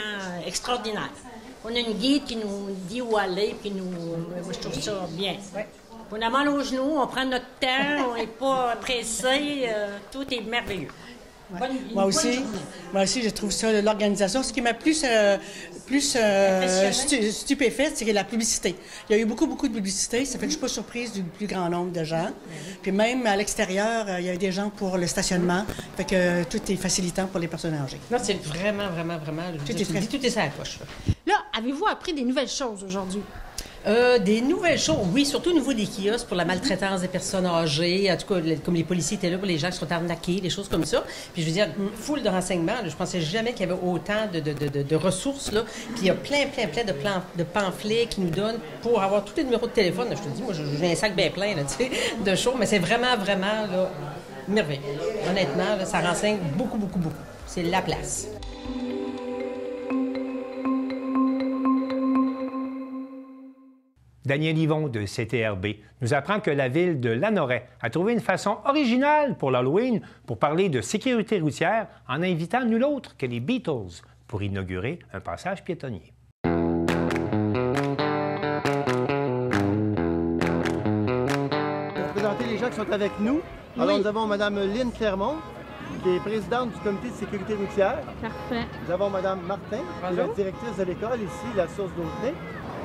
extraordinaire. On a une guide qui nous dit où aller, puis moi, je trouve ça bien. Ouais. On a mal aux genoux, on prend notre temps, on n'est pas pressé, tout est merveilleux. Ouais. Moi aussi, je trouve ça, l'organisation. Ce qui m'a plus stupéfaite, c'est la publicité. Il y a eu beaucoup de publicité. Ça fait que je ne suis pas surprise du plus grand nombre de gens. Puis même à l'extérieur, il y avait des gens pour le stationnement. Fait que tout est facilitant pour les personnes âgées. Non, c'est vraiment. Tout est ça à la poche. Là, avez-vous appris des nouvelles choses aujourd'hui? Des nouvelles choses, oui, surtout au niveau des kiosques pour la maltraitance des personnes âgées, en tout cas, comme les policiers étaient là pour les gens qui sont arnaqués, des choses comme ça. Puis je veux dire, foule de renseignements. Là, je pensais jamais qu'il y avait autant de ressources, là. Puis il y a plein de pamphlets qui nous donnent pour avoir tous les numéros de téléphone. Là, je te dis, moi, j'ai un sac bien plein, là, tu sais, de choses, mais c'est vraiment, là, merveilleux. Honnêtement, là, ça renseigne beaucoup. C'est la place. Daniel Yvon de CTRB nous apprend que la ville de Lanoret a trouvé une façon originale pour l'Halloween pour parler de sécurité routière en invitant nul autre que les Beatles pour inaugurer un passage piétonnier. Pour présenter les gens qui sont avec nous, alors nous avons Mme Lynne Clermont, qui est présidente du comité de sécurité routière. Parfait. Nous avons Mme Martin, qui est la directrice de l'école ici, la source d'Aulnay.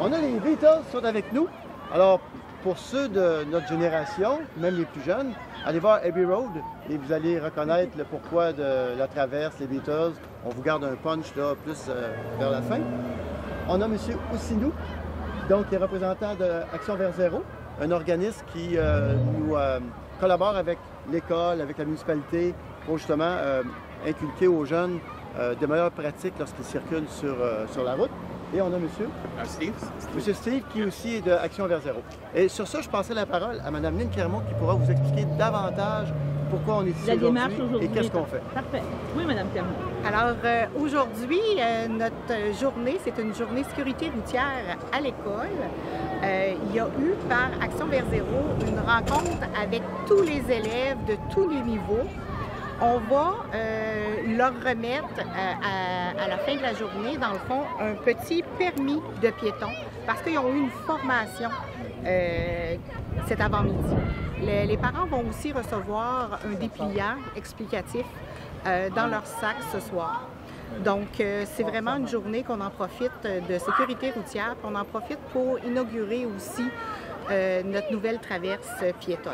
On a les Beatles qui sont avec nous. Alors, pour ceux de notre génération, même les plus jeunes, allez voir Abbey Road et vous allez reconnaître le pourquoi de la traverse, les Beatles. On vous garde un punch là, plus vers la fin. On a M. Oussinou, donc qui est représentant de Action vers Zéro, un organisme qui nous collabore avec l'école, avec la municipalité, pour justement inculquer aux jeunes de meilleures pratiques lorsqu'ils circulent sur la route. Et on a Monsieur Steve. Monsieur Steve, qui aussi est de Action vers Zéro. Et sur ça, je passerai la parole à Mme Lynne Clermont, qui pourra vous expliquer davantage pourquoi on est ici aujourd'hui et qu'est-ce qu'on fait. Parfait. Oui, Mme Clermont. Alors, aujourd'hui, notre journée, c'est une journée sécurité routière à l'école. Il y a eu, par Action vers Zéro, une rencontre avec tous les élèves de tous les niveaux. On va leur remettre à la fin de la journée, dans le fond, un petit permis de piéton parce qu'ils ont eu une formation cet avant-midi. Les parents vont aussi recevoir un dépliant explicatif dans leur sac ce soir. Donc, c'est vraiment une journée qu'on en profite de sécurité routière, puis on en profite pour inaugurer aussi notre nouvelle traverse piétonne.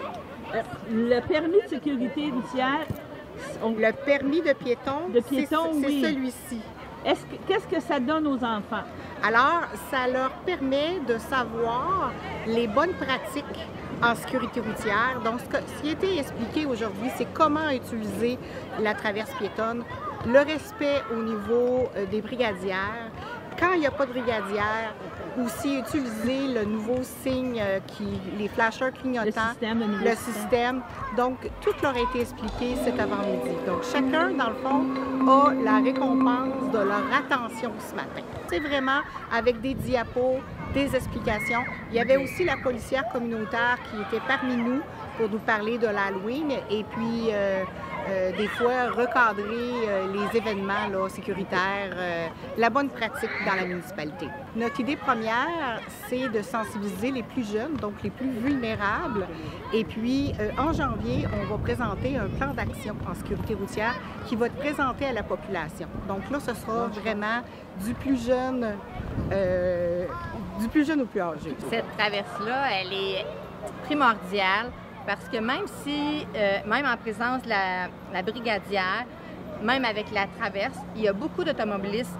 Le permis de sécurité routière... Le permis de piéton, oui. C'est celui-ci. Qu'est-ce que ça donne aux enfants? Alors, ça leur permet de savoir les bonnes pratiques en sécurité routière. Donc, ce qui a été expliqué aujourd'hui, c'est comment utiliser la traverse piétonne, le respect au niveau des brigadières. Quand il n'y a pas de brigadière, aussi utiliser le nouveau signe, les flashers clignotants, le système. Donc, tout leur a été expliqué cet avant-midi. Donc, chacun, dans le fond, a la récompense de leur attention ce matin. C'est vraiment avec des diapos, des explications. Il y avait aussi la policière communautaire qui était parmi nous pour nous parler de l'Halloween et puis des fois recadrer les événements là, sécuritaires, la bonne pratique dans la municipalité. Notre idée première, c'est de sensibiliser les plus jeunes, donc les plus vulnérables. Et puis, en janvier, on va présenter un plan d'action en sécurité routière qui va être présenté à la population. Donc là, ce sera vraiment du plus jeune au plus âgé. Cette traverse-là, elle est primordiale parce que même si, même en présence de la brigadière, même avec la traverse, il y a beaucoup d'automobilistes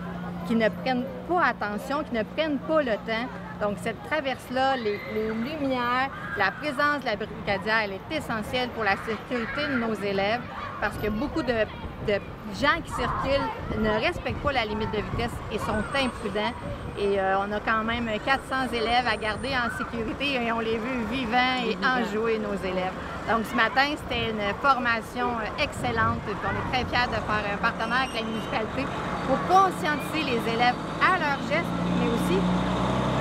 qui ne prennent pas attention, qui ne prennent pas le temps. Donc, cette traverse-là, les lumières, la présence de la brigadière, elle est essentielle pour la sécurité de nos élèves parce que beaucoup de gens qui circulent ne respectent pas la limite de vitesse et sont imprudents. Et on a quand même 400 élèves à garder en sécurité et on les veut vivants et enjoués, nos élèves. Donc, ce matin, c'était une formation excellente. Et on est très fiers de faire un partenariat avec la municipalité pour conscientiser les élèves à leurs gestes, mais aussi,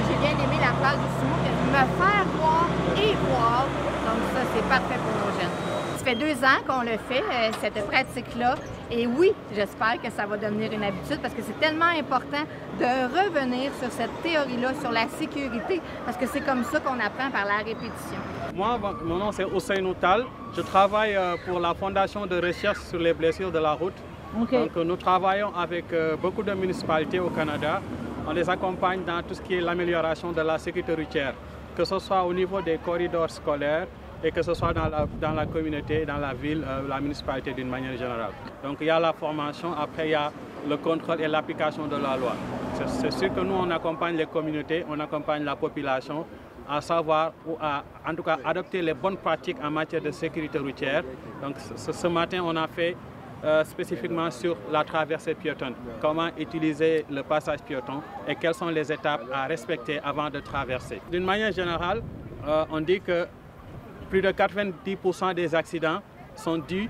j'ai bien aimé la phrase du Simon, me faire voir et voir. Donc, ça, c'est parfait pour nos jeunes. Ça fait 2 ans qu'on le fait, cette pratique-là. Et oui, j'espère que ça va devenir une habitude parce que c'est tellement important de revenir sur cette théorie-là, sur la sécurité, parce que c'est comme ça qu'on apprend par la répétition. Moi, mon nom c'est Ousseynou Tall. Je travaille pour la Fondation de recherche sur les blessures de la route. Okay. Donc, nous travaillons avec beaucoup de municipalités au Canada. On les accompagne dans tout ce qui est l'amélioration de la sécurité routière, que ce soit au niveau des corridors scolaires, et que ce soit dans la communauté, dans la ville, la municipalité d'une manière générale. Donc il y a la formation, après il y a le contrôle et l'application de la loi. C'est sûr que nous, on accompagne les communautés, on accompagne la population à savoir, ou à, en tout cas, adopter les bonnes pratiques en matière de sécurité routière. Donc ce matin, on a fait spécifiquement sur la traversée piétonne, comment utiliser le passage piéton et quelles sont les étapes à respecter avant de traverser. D'une manière générale, on dit que plus de 90% des accidents sont dus.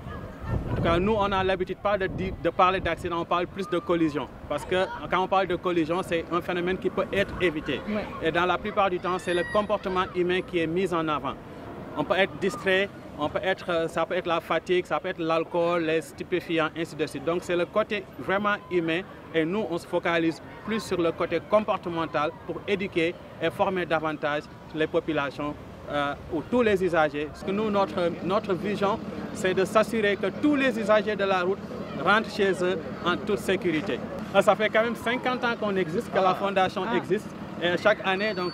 En tout cas, nous, on a l'habitude pas de parler d'accident, on parle plus de collision. Parce que quand on parle de collision, c'est un phénomène qui peut être évité. Ouais. Et dans la plupart du temps, c'est le comportement humain qui est mis en avant. On peut être distrait, ça peut être la fatigue, ça peut être l'alcool, les stupéfiants, ainsi de suite. Donc c'est le côté vraiment humain et nous, on se focalise plus sur le côté comportemental pour éduquer et former davantage les populations ou tous les usagers. Parce que nous, notre vision, c'est de s'assurer que tous les usagers de la route rentrent chez eux en toute sécurité. Ça fait quand même 50 ans qu'on existe, que la Fondation existe. Et chaque année, donc,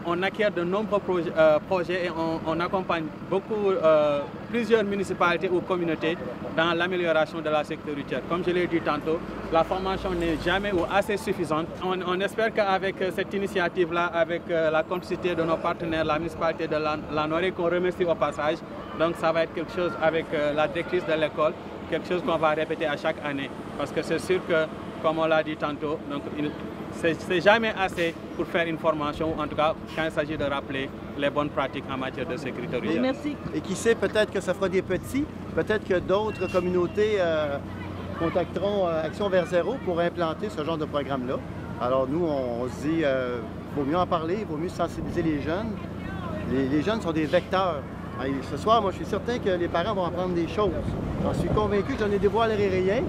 on acquiert de nombreux projets et on accompagne plusieurs municipalités ou communautés dans l'amélioration de la sécurité routière. Comme je l'ai dit tantôt, la formation n'est jamais ou assez suffisante. On espère qu'avec cette initiative-là, avec la complicité de nos partenaires, la municipalité de Lanaurie, qu'on remercie au passage, donc ça va être quelque chose avec la directrice de l'école, quelque chose qu'on va répéter à chaque année. Parce que c'est sûr que, comme on l'a dit tantôt, donc, c'est jamais assez pour faire une formation, en tout cas quand il s'agit de rappeler les bonnes pratiques en matière de sécurité routière. Merci. Et qui sait, peut-être que ça fera des petits, peut-être que d'autres communautés contacteront Action vers Zéro pour implanter ce genre de programme-là. Alors nous, on se dit, il vaut mieux en parler, il vaut mieux sensibiliser les jeunes. Les jeunes sont des vecteurs. Et ce soir, moi, je suis certain que les parents vont apprendre des choses. J'en suis convaincu que je ne dévoilerai rien.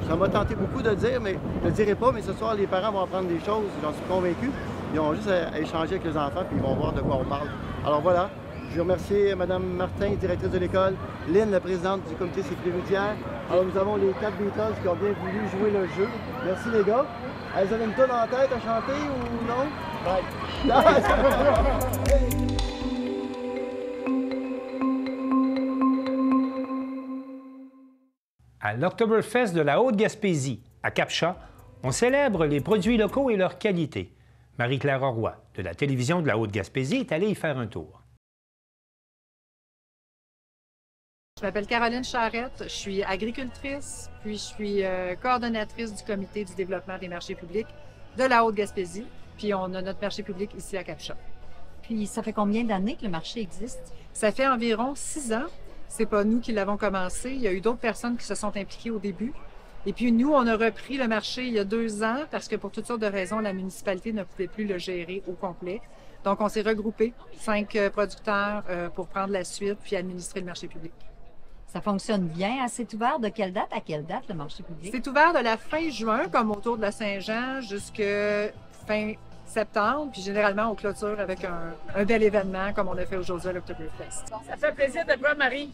Ça m'a tenté beaucoup de le dire, mais je ne le dirai pas, mais ce soir, les parents vont apprendre des choses, j'en suis convaincu. Ils ont juste à échanger avec les enfants, puis ils vont voir de quoi on parle. Alors voilà, je remercie Mme Martin, directrice de l'école, Lynn, la présidente du comité sécurité routière. Alors nous avons les 4 Beatles qui ont bien voulu jouer le jeu. Merci les gars. Elles avaient une tonne en tête à chanter ou non? Bye. À l'Oktoberfest de la Haute-Gaspésie, à Cap-Chat, on célèbre les produits locaux et leur qualité. Marie-Claire Roy, de la télévision de la Haute-Gaspésie, est allée y faire un tour. Je m'appelle Caroline Charrette, je suis agricultrice, puis je suis coordonnatrice du comité du développement des marchés publics de la Haute-Gaspésie, puis on a notre marché public ici à Cap-Chat. Puis ça fait combien d'années que le marché existe? Ça fait environ 6 ans. C'est pas nous qui l'avons commencé. Il y a eu d'autres personnes qui se sont impliquées au début. Et puis nous, on a repris le marché il y a 2 ans parce que pour toutes sortes de raisons, la municipalité ne pouvait plus le gérer au complet. Donc, on s'est regroupé 5 producteurs pour prendre la suite puis administrer le marché public. Ça fonctionne bien. C'est ouvert de quelle date à quelle date, le marché public? C'est ouvert de la fin juin, comme autour de la Saint-Jean, jusqu'à fin septembre. Puis généralement, on clôture avec un bel événement comme on a fait aujourd'hui à l'Oktoberfest. Ça fait plaisir de voir Marie.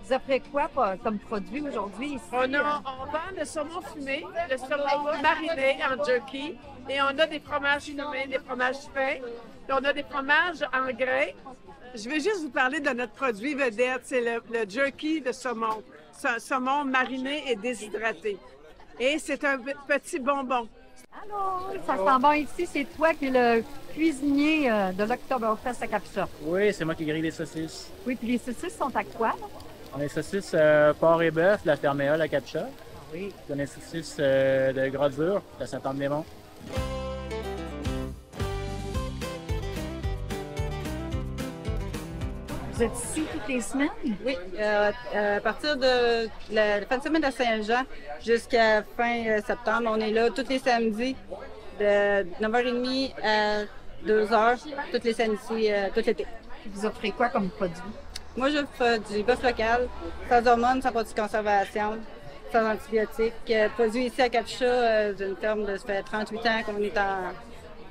Vous offrez quoi comme produit aujourd'hui ici? On vend le saumon fumé, le saumon mariné en jerky, et on a des fromages fumés, des fromages fins, puis on a des fromages en grains. Je vais juste vous parler de notre produit vedette, c'est le jerky de saumon. Saumon mariné et déshydraté. Et c'est un petit bonbon. Allô, ça sent bon ici. C'est toi qui es le cuisinier de l'Oktoberfest à Cap-Chat. Oui, c'est moi qui grille les saucisses. Oui, puis les saucisses sont à quoi? On a les saucisses porc et bœuf de la Ferméole à Cap-Chat. Oui. On a les saucisses de Gras-Dur de Saint-Anne-des-Monts. Vous êtes ici toutes les semaines? Oui, à partir de la fin de semaine de Saint-Jean jusqu'à fin septembre, on est là tous les samedis de 9h30 à 2h, tous les samedis, tout l'été. Vous offrez quoi comme produit? Moi, j'offre du bœuf local, sans hormones, sans produits de conservation, sans antibiotiques. Produit ici à Cap-Chat d'une ferme de ça fait 38 ans qu'on est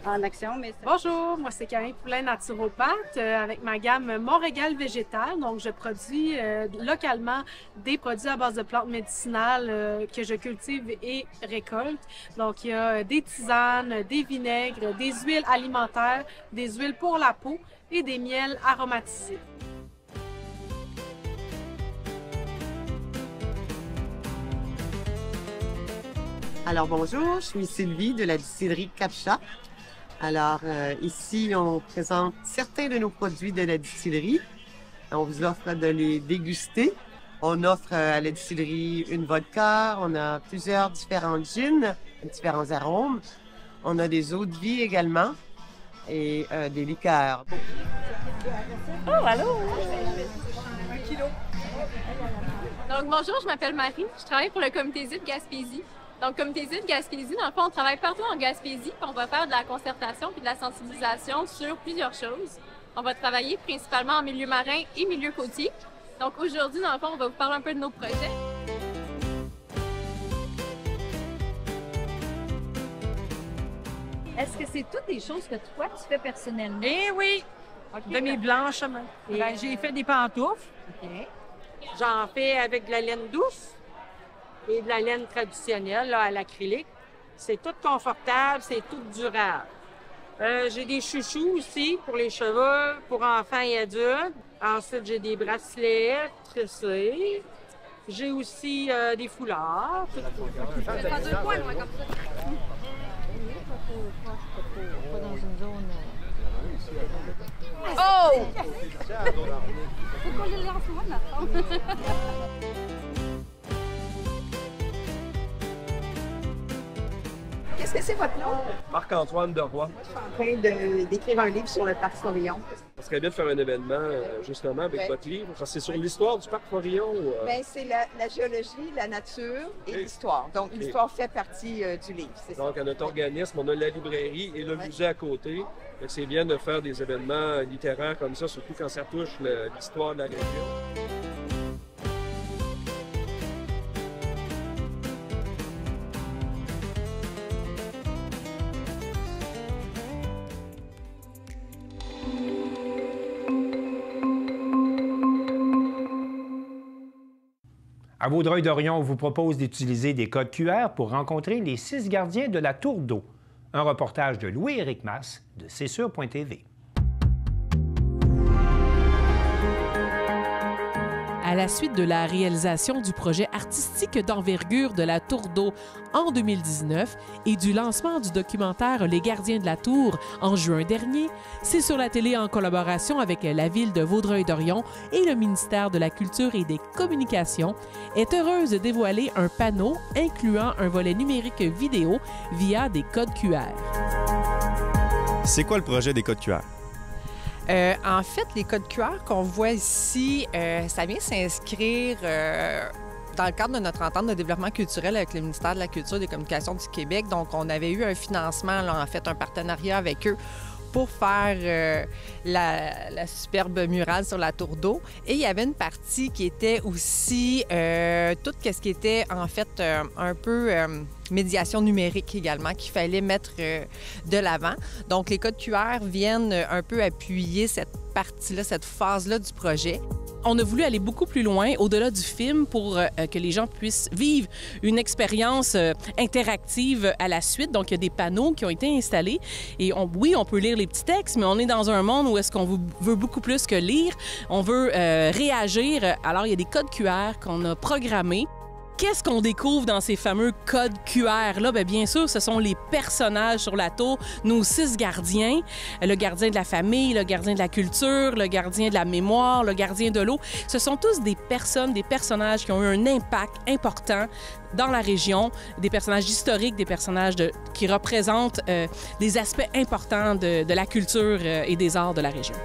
en action. Mais bonjour, moi c'est Camille Poulain, naturopathe, avec ma gamme Montrégal végétal. Donc, je produis localement des produits à base de plantes médicinales que je cultive et récolte. Donc, il y a des tisanes, des vinaigres, des huiles alimentaires, des huiles pour la peau et des miels aromatisés. Alors bonjour, je suis Sylvie de la distillerie Cap-Chat. Alors ici, on présente certains de nos produits de la distillerie. On vous offre de les déguster. On offre à la distillerie une vodka, on a plusieurs différents gins, différents arômes. On a des eaux de vie également et des liqueurs. Oh, allô! Donc bonjour, je m'appelle Marie, je travaille pour le comité ZIP Gaspésie. Donc, comité ZIP Gaspésie, dans le fond, on travaille partout en Gaspésie, puis on va faire de la concertation puis de la sensibilisation sur plusieurs choses. On va travailler principalement en milieu marin et milieu côtier. Donc, aujourd'hui, dans le fond, on va vous parler un peu de nos projets. Est-ce que c'est toutes des choses que toi, tu fais personnellement? Eh oui! Okay. De mes blanches. J'ai fait des pantoufles. Okay. J'en fais avec de la laine douce et de la laine traditionnelle là, à l'acrylique. C'est tout confortable, c'est tout durable. J'ai des chouchous aussi pour les cheveux, pour enfants et adultes. Ensuite, j'ai des bracelets tressés. J'ai aussi des foulards. Je vais faire 2 points, moi, comme ça. Pas dans une zone... Oh! Faut qu'on les lance loin, maintenant. Qu'est-ce que c'est votre nom? Marc-Antoine Deroy. Je suis en train d'écrire un livre sur le parc Forillon. Ça serait bien de faire un événement justement avec votre livre. C'est sur l'histoire du parc Forillon? Bien, c'est la géologie, la nature et l'histoire. Donc, l'histoire fait partie du livre, c'est ça. Donc, à notre organisme, on a la librairie et le musée à côté. C'est bien de faire des événements littéraires comme ça, surtout quand ça touche l'histoire de la région. À Vaudreuil-Dorion, on vous propose d'utiliser des codes QR pour rencontrer les 6 gardiens de la Tour d'eau. Un reportage de Louis-Éric Masse de CSUR.tv. À la suite de la réalisation du projet artistique d'envergure de la Tour d'eau en 2019 et du lancement du documentaire Les Gardiens de la Tour en juin dernier, C'est sur la télé en collaboration avec la Ville de Vaudreuil-Dorion et le ministère de la Culture et des Communications est heureuse de dévoiler un panneau incluant un volet numérique vidéo via des codes QR. C'est quoi le projet des codes QR? En fait, les codes QR qu'on voit ici, ça vient s'inscrire dans le cadre de notre entente de développement culturel avec le ministère de la Culture et des Communications du Québec. Donc, on avait eu un financement, là, en fait, un partenariat avec eux pour faire la superbe murale sur la Tour d'eau. Et il y avait une partie qui était aussi tout ce qui était, en fait, un peu médiation numérique également, qu'il fallait mettre de l'avant. Donc, les codes QR viennent un peu appuyer cette partie-là, cette phase-là du projet. On a voulu aller beaucoup plus loin, au-delà du film, pour que les gens puissent vivre une expérience interactive à la suite. Donc, il y a des panneaux qui ont été installés. Et oui, on peut lire les petits textes, mais on est dans un monde où est-ce qu'on veut beaucoup plus que lire. On veut réagir. Alors, il y a des codes QR qu'on a programmés. Qu'est-ce qu'on découvre dans ces fameux codes QR-là? Bien sûr, ce sont les personnages sur la tour, nos 6 gardiens. Le gardien de la famille, le gardien de la culture, le gardien de la mémoire, le gardien de l'eau. Ce sont tous des personnes, des personnages qui ont eu un impact important dans la région, des personnages historiques, des personnages qui représentent des aspects importants de la culture et des arts de la région.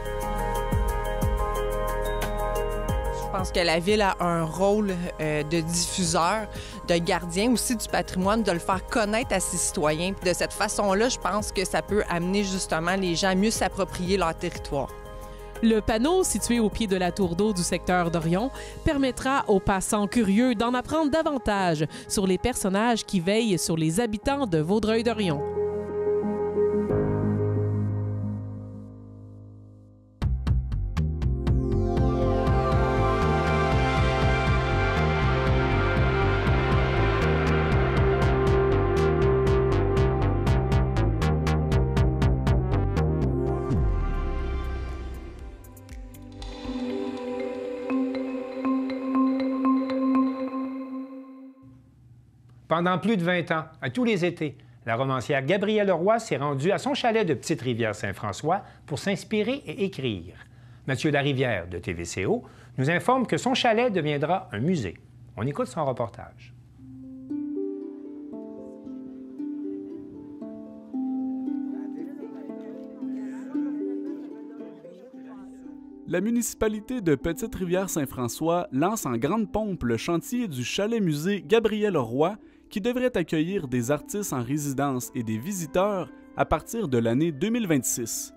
Je pense que la Ville a un rôle de diffuseur, de gardien aussi du patrimoine, de le faire connaître à ses citoyens. Puis de cette façon-là, je pense que ça peut amener justement les gens à mieux s'approprier leur territoire. Le panneau situé au pied de la tour d'eau du secteur d'Orion permettra aux passants curieux d'en apprendre davantage sur les personnages qui veillent sur les habitants de Vaudreuil-Dorion. Pendant plus de 20 ans, à tous les étés, la romancière Gabrielle Leroy s'est rendue à son chalet de Petite-Rivière-Saint-François pour s'inspirer et écrire. Mathieu Larivière, de TVCO, nous informe que son chalet deviendra un musée. On écoute son reportage. La municipalité de Petite-Rivière-Saint-François lance en grande pompe le chantier du chalet-musée Gabrielle Leroy, qui devrait accueillir des artistes en résidence et des visiteurs à partir de l'année 2026.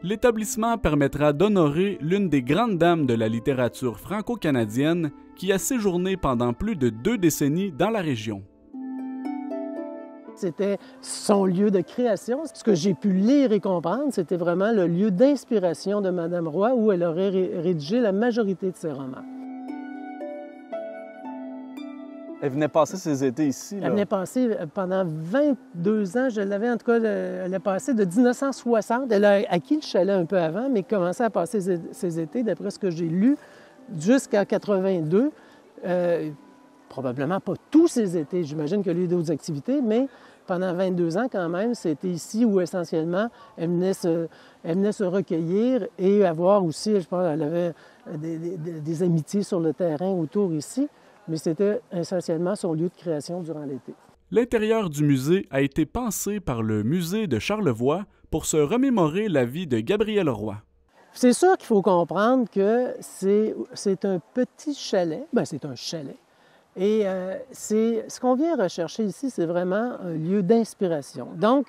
L'établissement permettra d'honorer l'une des grandes dames de la littérature franco-canadienne qui a séjourné pendant plus de 2 décennies dans la région. C'était son lieu de création. Ce que j'ai pu lire et comprendre, c'était vraiment le lieu d'inspiration de Mme Roy où elle aurait rédigé la majorité de ses romans. Elle venait passer ses étés ici, là. Elle venait passer pendant 22 ans. Je l'avais, en tout cas, elle a passé de 1960. Elle a acquis le chalet un peu avant, mais commençait à passer ses étés, d'après ce que j'ai lu, jusqu'à 82. Probablement pas tous ses étés. J'imagine qu'il y a eu d'autres activités, mais pendant 22 ans, quand même, c'était ici où, essentiellement, elle venait se recueillir et avoir aussi, je pense, elle avait des amitiés sur le terrain autour ici. Mais c'était essentiellement son lieu de création durant l'été. L'intérieur du musée a été pensé par le musée de Charlevoix pour se remémorer la vie de Gabrielle Roy. C'est sûr qu'il faut comprendre que c'est un petit chalet. Bien, c'est un chalet. Et ce qu'on vient rechercher ici, c'est vraiment un lieu d'inspiration. Donc,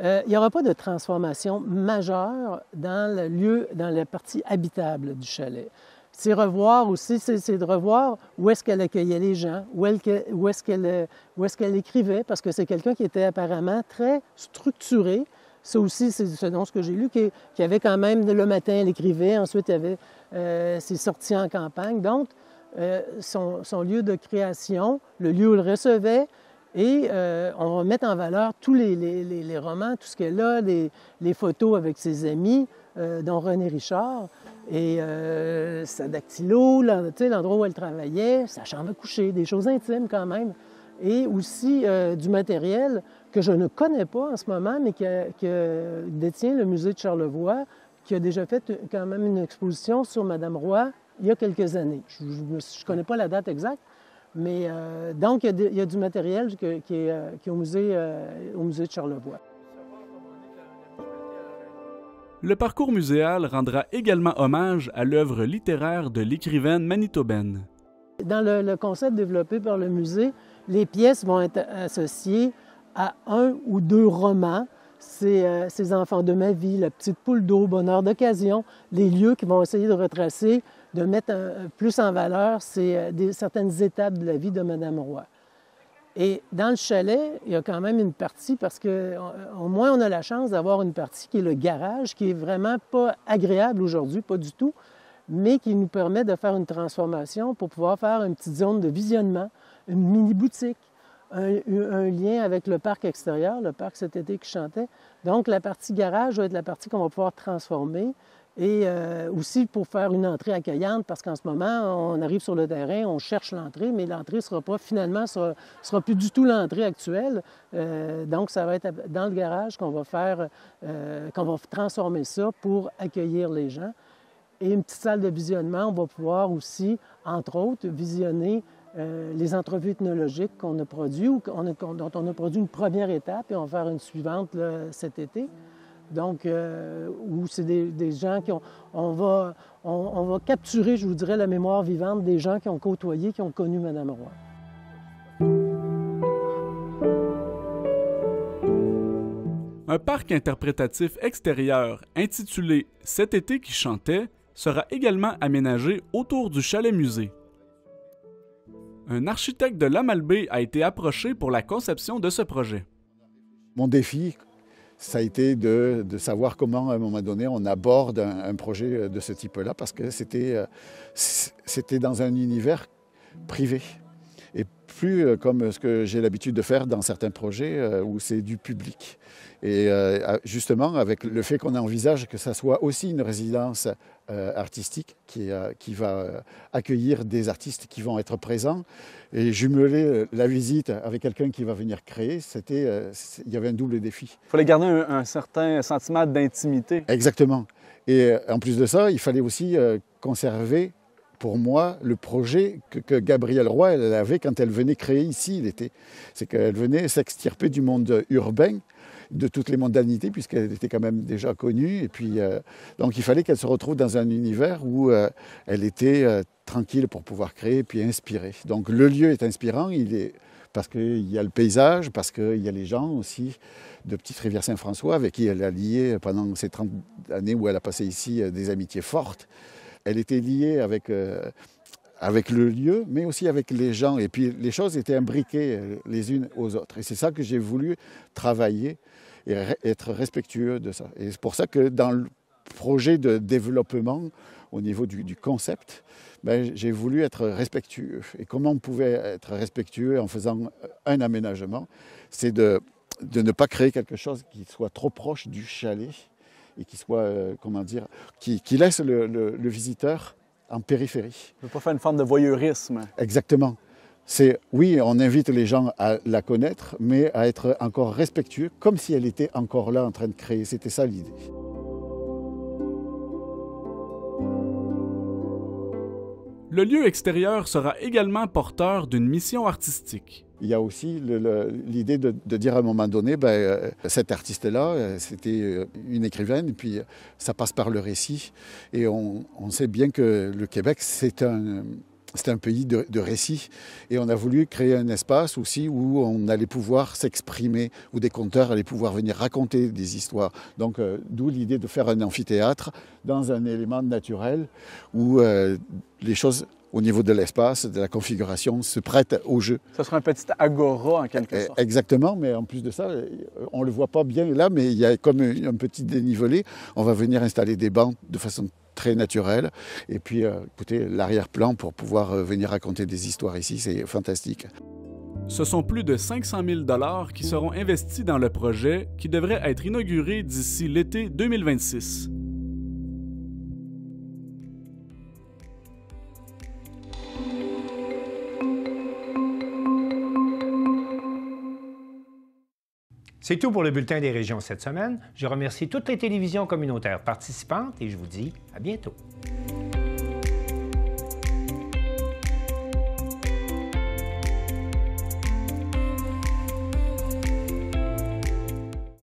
il n'y aura pas de transformation majeure dans le lieu, dans la partie habitable du chalet. C'est revoir aussi, c'est de revoir où est-ce qu'elle accueillait les gens, où est-ce qu'elle écrivait, parce que c'est quelqu'un qui était apparemment très structuré. Ça aussi, c'est selon ce que j'ai lu, qui avait quand même, le matin, elle écrivait, ensuite, il y avait ses sorties en campagne. Donc, son lieu de création, le lieu où elle recevait, Et on va mettre en valeur tous les romans, tout ce qu'elle a, les photos avec ses amis, dont René Richard, et sa dactylo, l'endroit où elle travaillait, sa chambre à coucher, des choses intimes quand même. Et aussi du matériel que je ne connais pas en ce moment, mais que détient le musée de Charlevoix, qui a déjà fait quand même une exposition sur Madame Roy il y a quelques années. Je ne connais pas la date exacte, mais donc il y a du matériel qui est au musée de Charlevoix. Le parcours muséal rendra également hommage à l'œuvre littéraire de l'écrivaine manitobaine. Dans le concept développé par le musée, les pièces vont être associées à 1 ou 2 romans. C'est Ces enfants de ma vie, La petite poule d'eau, Bonheur d'occasion, les lieux qui vont essayer de retracer, de mettre plus en valeur certaines étapes de la vie de Madame Roy. Et dans le chalet, il y a quand même une partie, parce qu'au moins on a la chance d'avoir une partie qui est le garage, qui est vraiment pas agréable aujourd'hui, pas du tout, mais qui nous permet de faire une transformation pour pouvoir faire une petite zone de visionnement, une mini-boutique, un lien avec le parc extérieur, le parc cet été qui chantait. Donc la partie garage va être la partie qu'on va pouvoir transformer, et aussi pour faire une entrée accueillante, parce qu'en ce moment, on arrive sur le terrain, on cherche l'entrée, mais l'entrée sera plus du tout l'entrée actuelle. Donc, ça va être dans le garage qu'on va transformer ça pour accueillir les gens. Et une petite salle de visionnement, on va pouvoir aussi, entre autres, visionner les entrevues ethnologiques qu'on a produites, ou dont on a produit une première étape, et on va faire une suivante là, cet été. Donc, où c'est des gens on va capturer, je vous dirais, la mémoire vivante des gens qui ont côtoyé, qui ont connu Madame Roy. Un parc interprétatif extérieur intitulé « Cet été qui chantait » sera également aménagé autour du chalet-musée. Un architecte de Lamalbaie a été approché pour la conception de ce projet. Mon défi, ça a été de savoir comment, à un moment donné, on aborde un projet de ce type-là, parce que c'était dans un univers privé. Et plus comme ce que j'ai l'habitude de faire dans certains projets où c'est du public. Et justement, avec le fait qu'on envisage que ça soit aussi une résidence artistique qui va accueillir des artistes qui vont être présents, et jumeler la visite avec quelqu'un qui va venir créer, il y avait un double défi. Il fallait garder un certain sentiment d'intimité. Exactement. Et en plus de ça, il fallait aussi conserver, pour moi, le projet que Gabrielle Roy elle avait quand elle venait créer ici l'été. C'est qu'elle venait s'extirper du monde urbain, de toutes les mondanités, puisqu'elle était quand même déjà connue. Et puis, donc il fallait qu'elle se retrouve dans un univers où elle était tranquille pour pouvoir créer et puis inspirer. Donc le lieu est inspirant, parce qu'il y a le paysage, parce qu'il y a les gens aussi de Petite-Rivière-Saint-François avec qui elle a lié pendant ces 30 années où elle a passé ici des amitiés fortes. Elle était liée avec le lieu, mais aussi avec les gens. Et puis les choses étaient imbriquées les unes aux autres. Et c'est ça que j'ai voulu travailler et être respectueux de ça. Et c'est pour ça que dans le projet de développement, au niveau du concept, j'ai voulu être respectueux. Et comment on pouvait être respectueux en faisant un aménagement, c'est de ne pas créer quelque chose qui soit trop proche du chalet et qui soit, qui laisse le visiteur en périphérie. On ne peut pas faire une forme de voyeurisme. Exactement. Oui, on invite les gens à la connaître, mais à être encore respectueux, comme si elle était encore là en train de créer. C'était ça l'idée. Le lieu extérieur sera également porteur d'une mission artistique. Il y a aussi l'idée de dire à un moment donné, cette artiste-là, c'était une écrivaine, et puis ça passe par le récit. Et on sait bien que le Québec, c'est un pays de récits. Et on a voulu créer un espace aussi où on allait pouvoir s'exprimer, où des conteurs allaient pouvoir venir raconter des histoires. Donc, d'où l'idée de faire un amphithéâtre dans un élément naturel où les choses, au niveau de l'espace, de la configuration, se prêtent au jeu. Ça sera un petit agora, en quelque sorte. Exactement, mais en plus de ça, on ne le voit pas bien là, mais il y a comme un petit dénivelé. On va venir installer des bancs de façon très naturelle. Et puis, écoutez, l'arrière-plan pour pouvoir venir raconter des histoires ici, c'est fantastique. Ce sont plus de 500 000 $ qui seront investis dans le projet qui devrait être inauguré d'ici l'été 2026. C'est tout pour le Bulletin des régions cette semaine. Je remercie toutes les télévisions communautaires participantes et je vous dis à bientôt.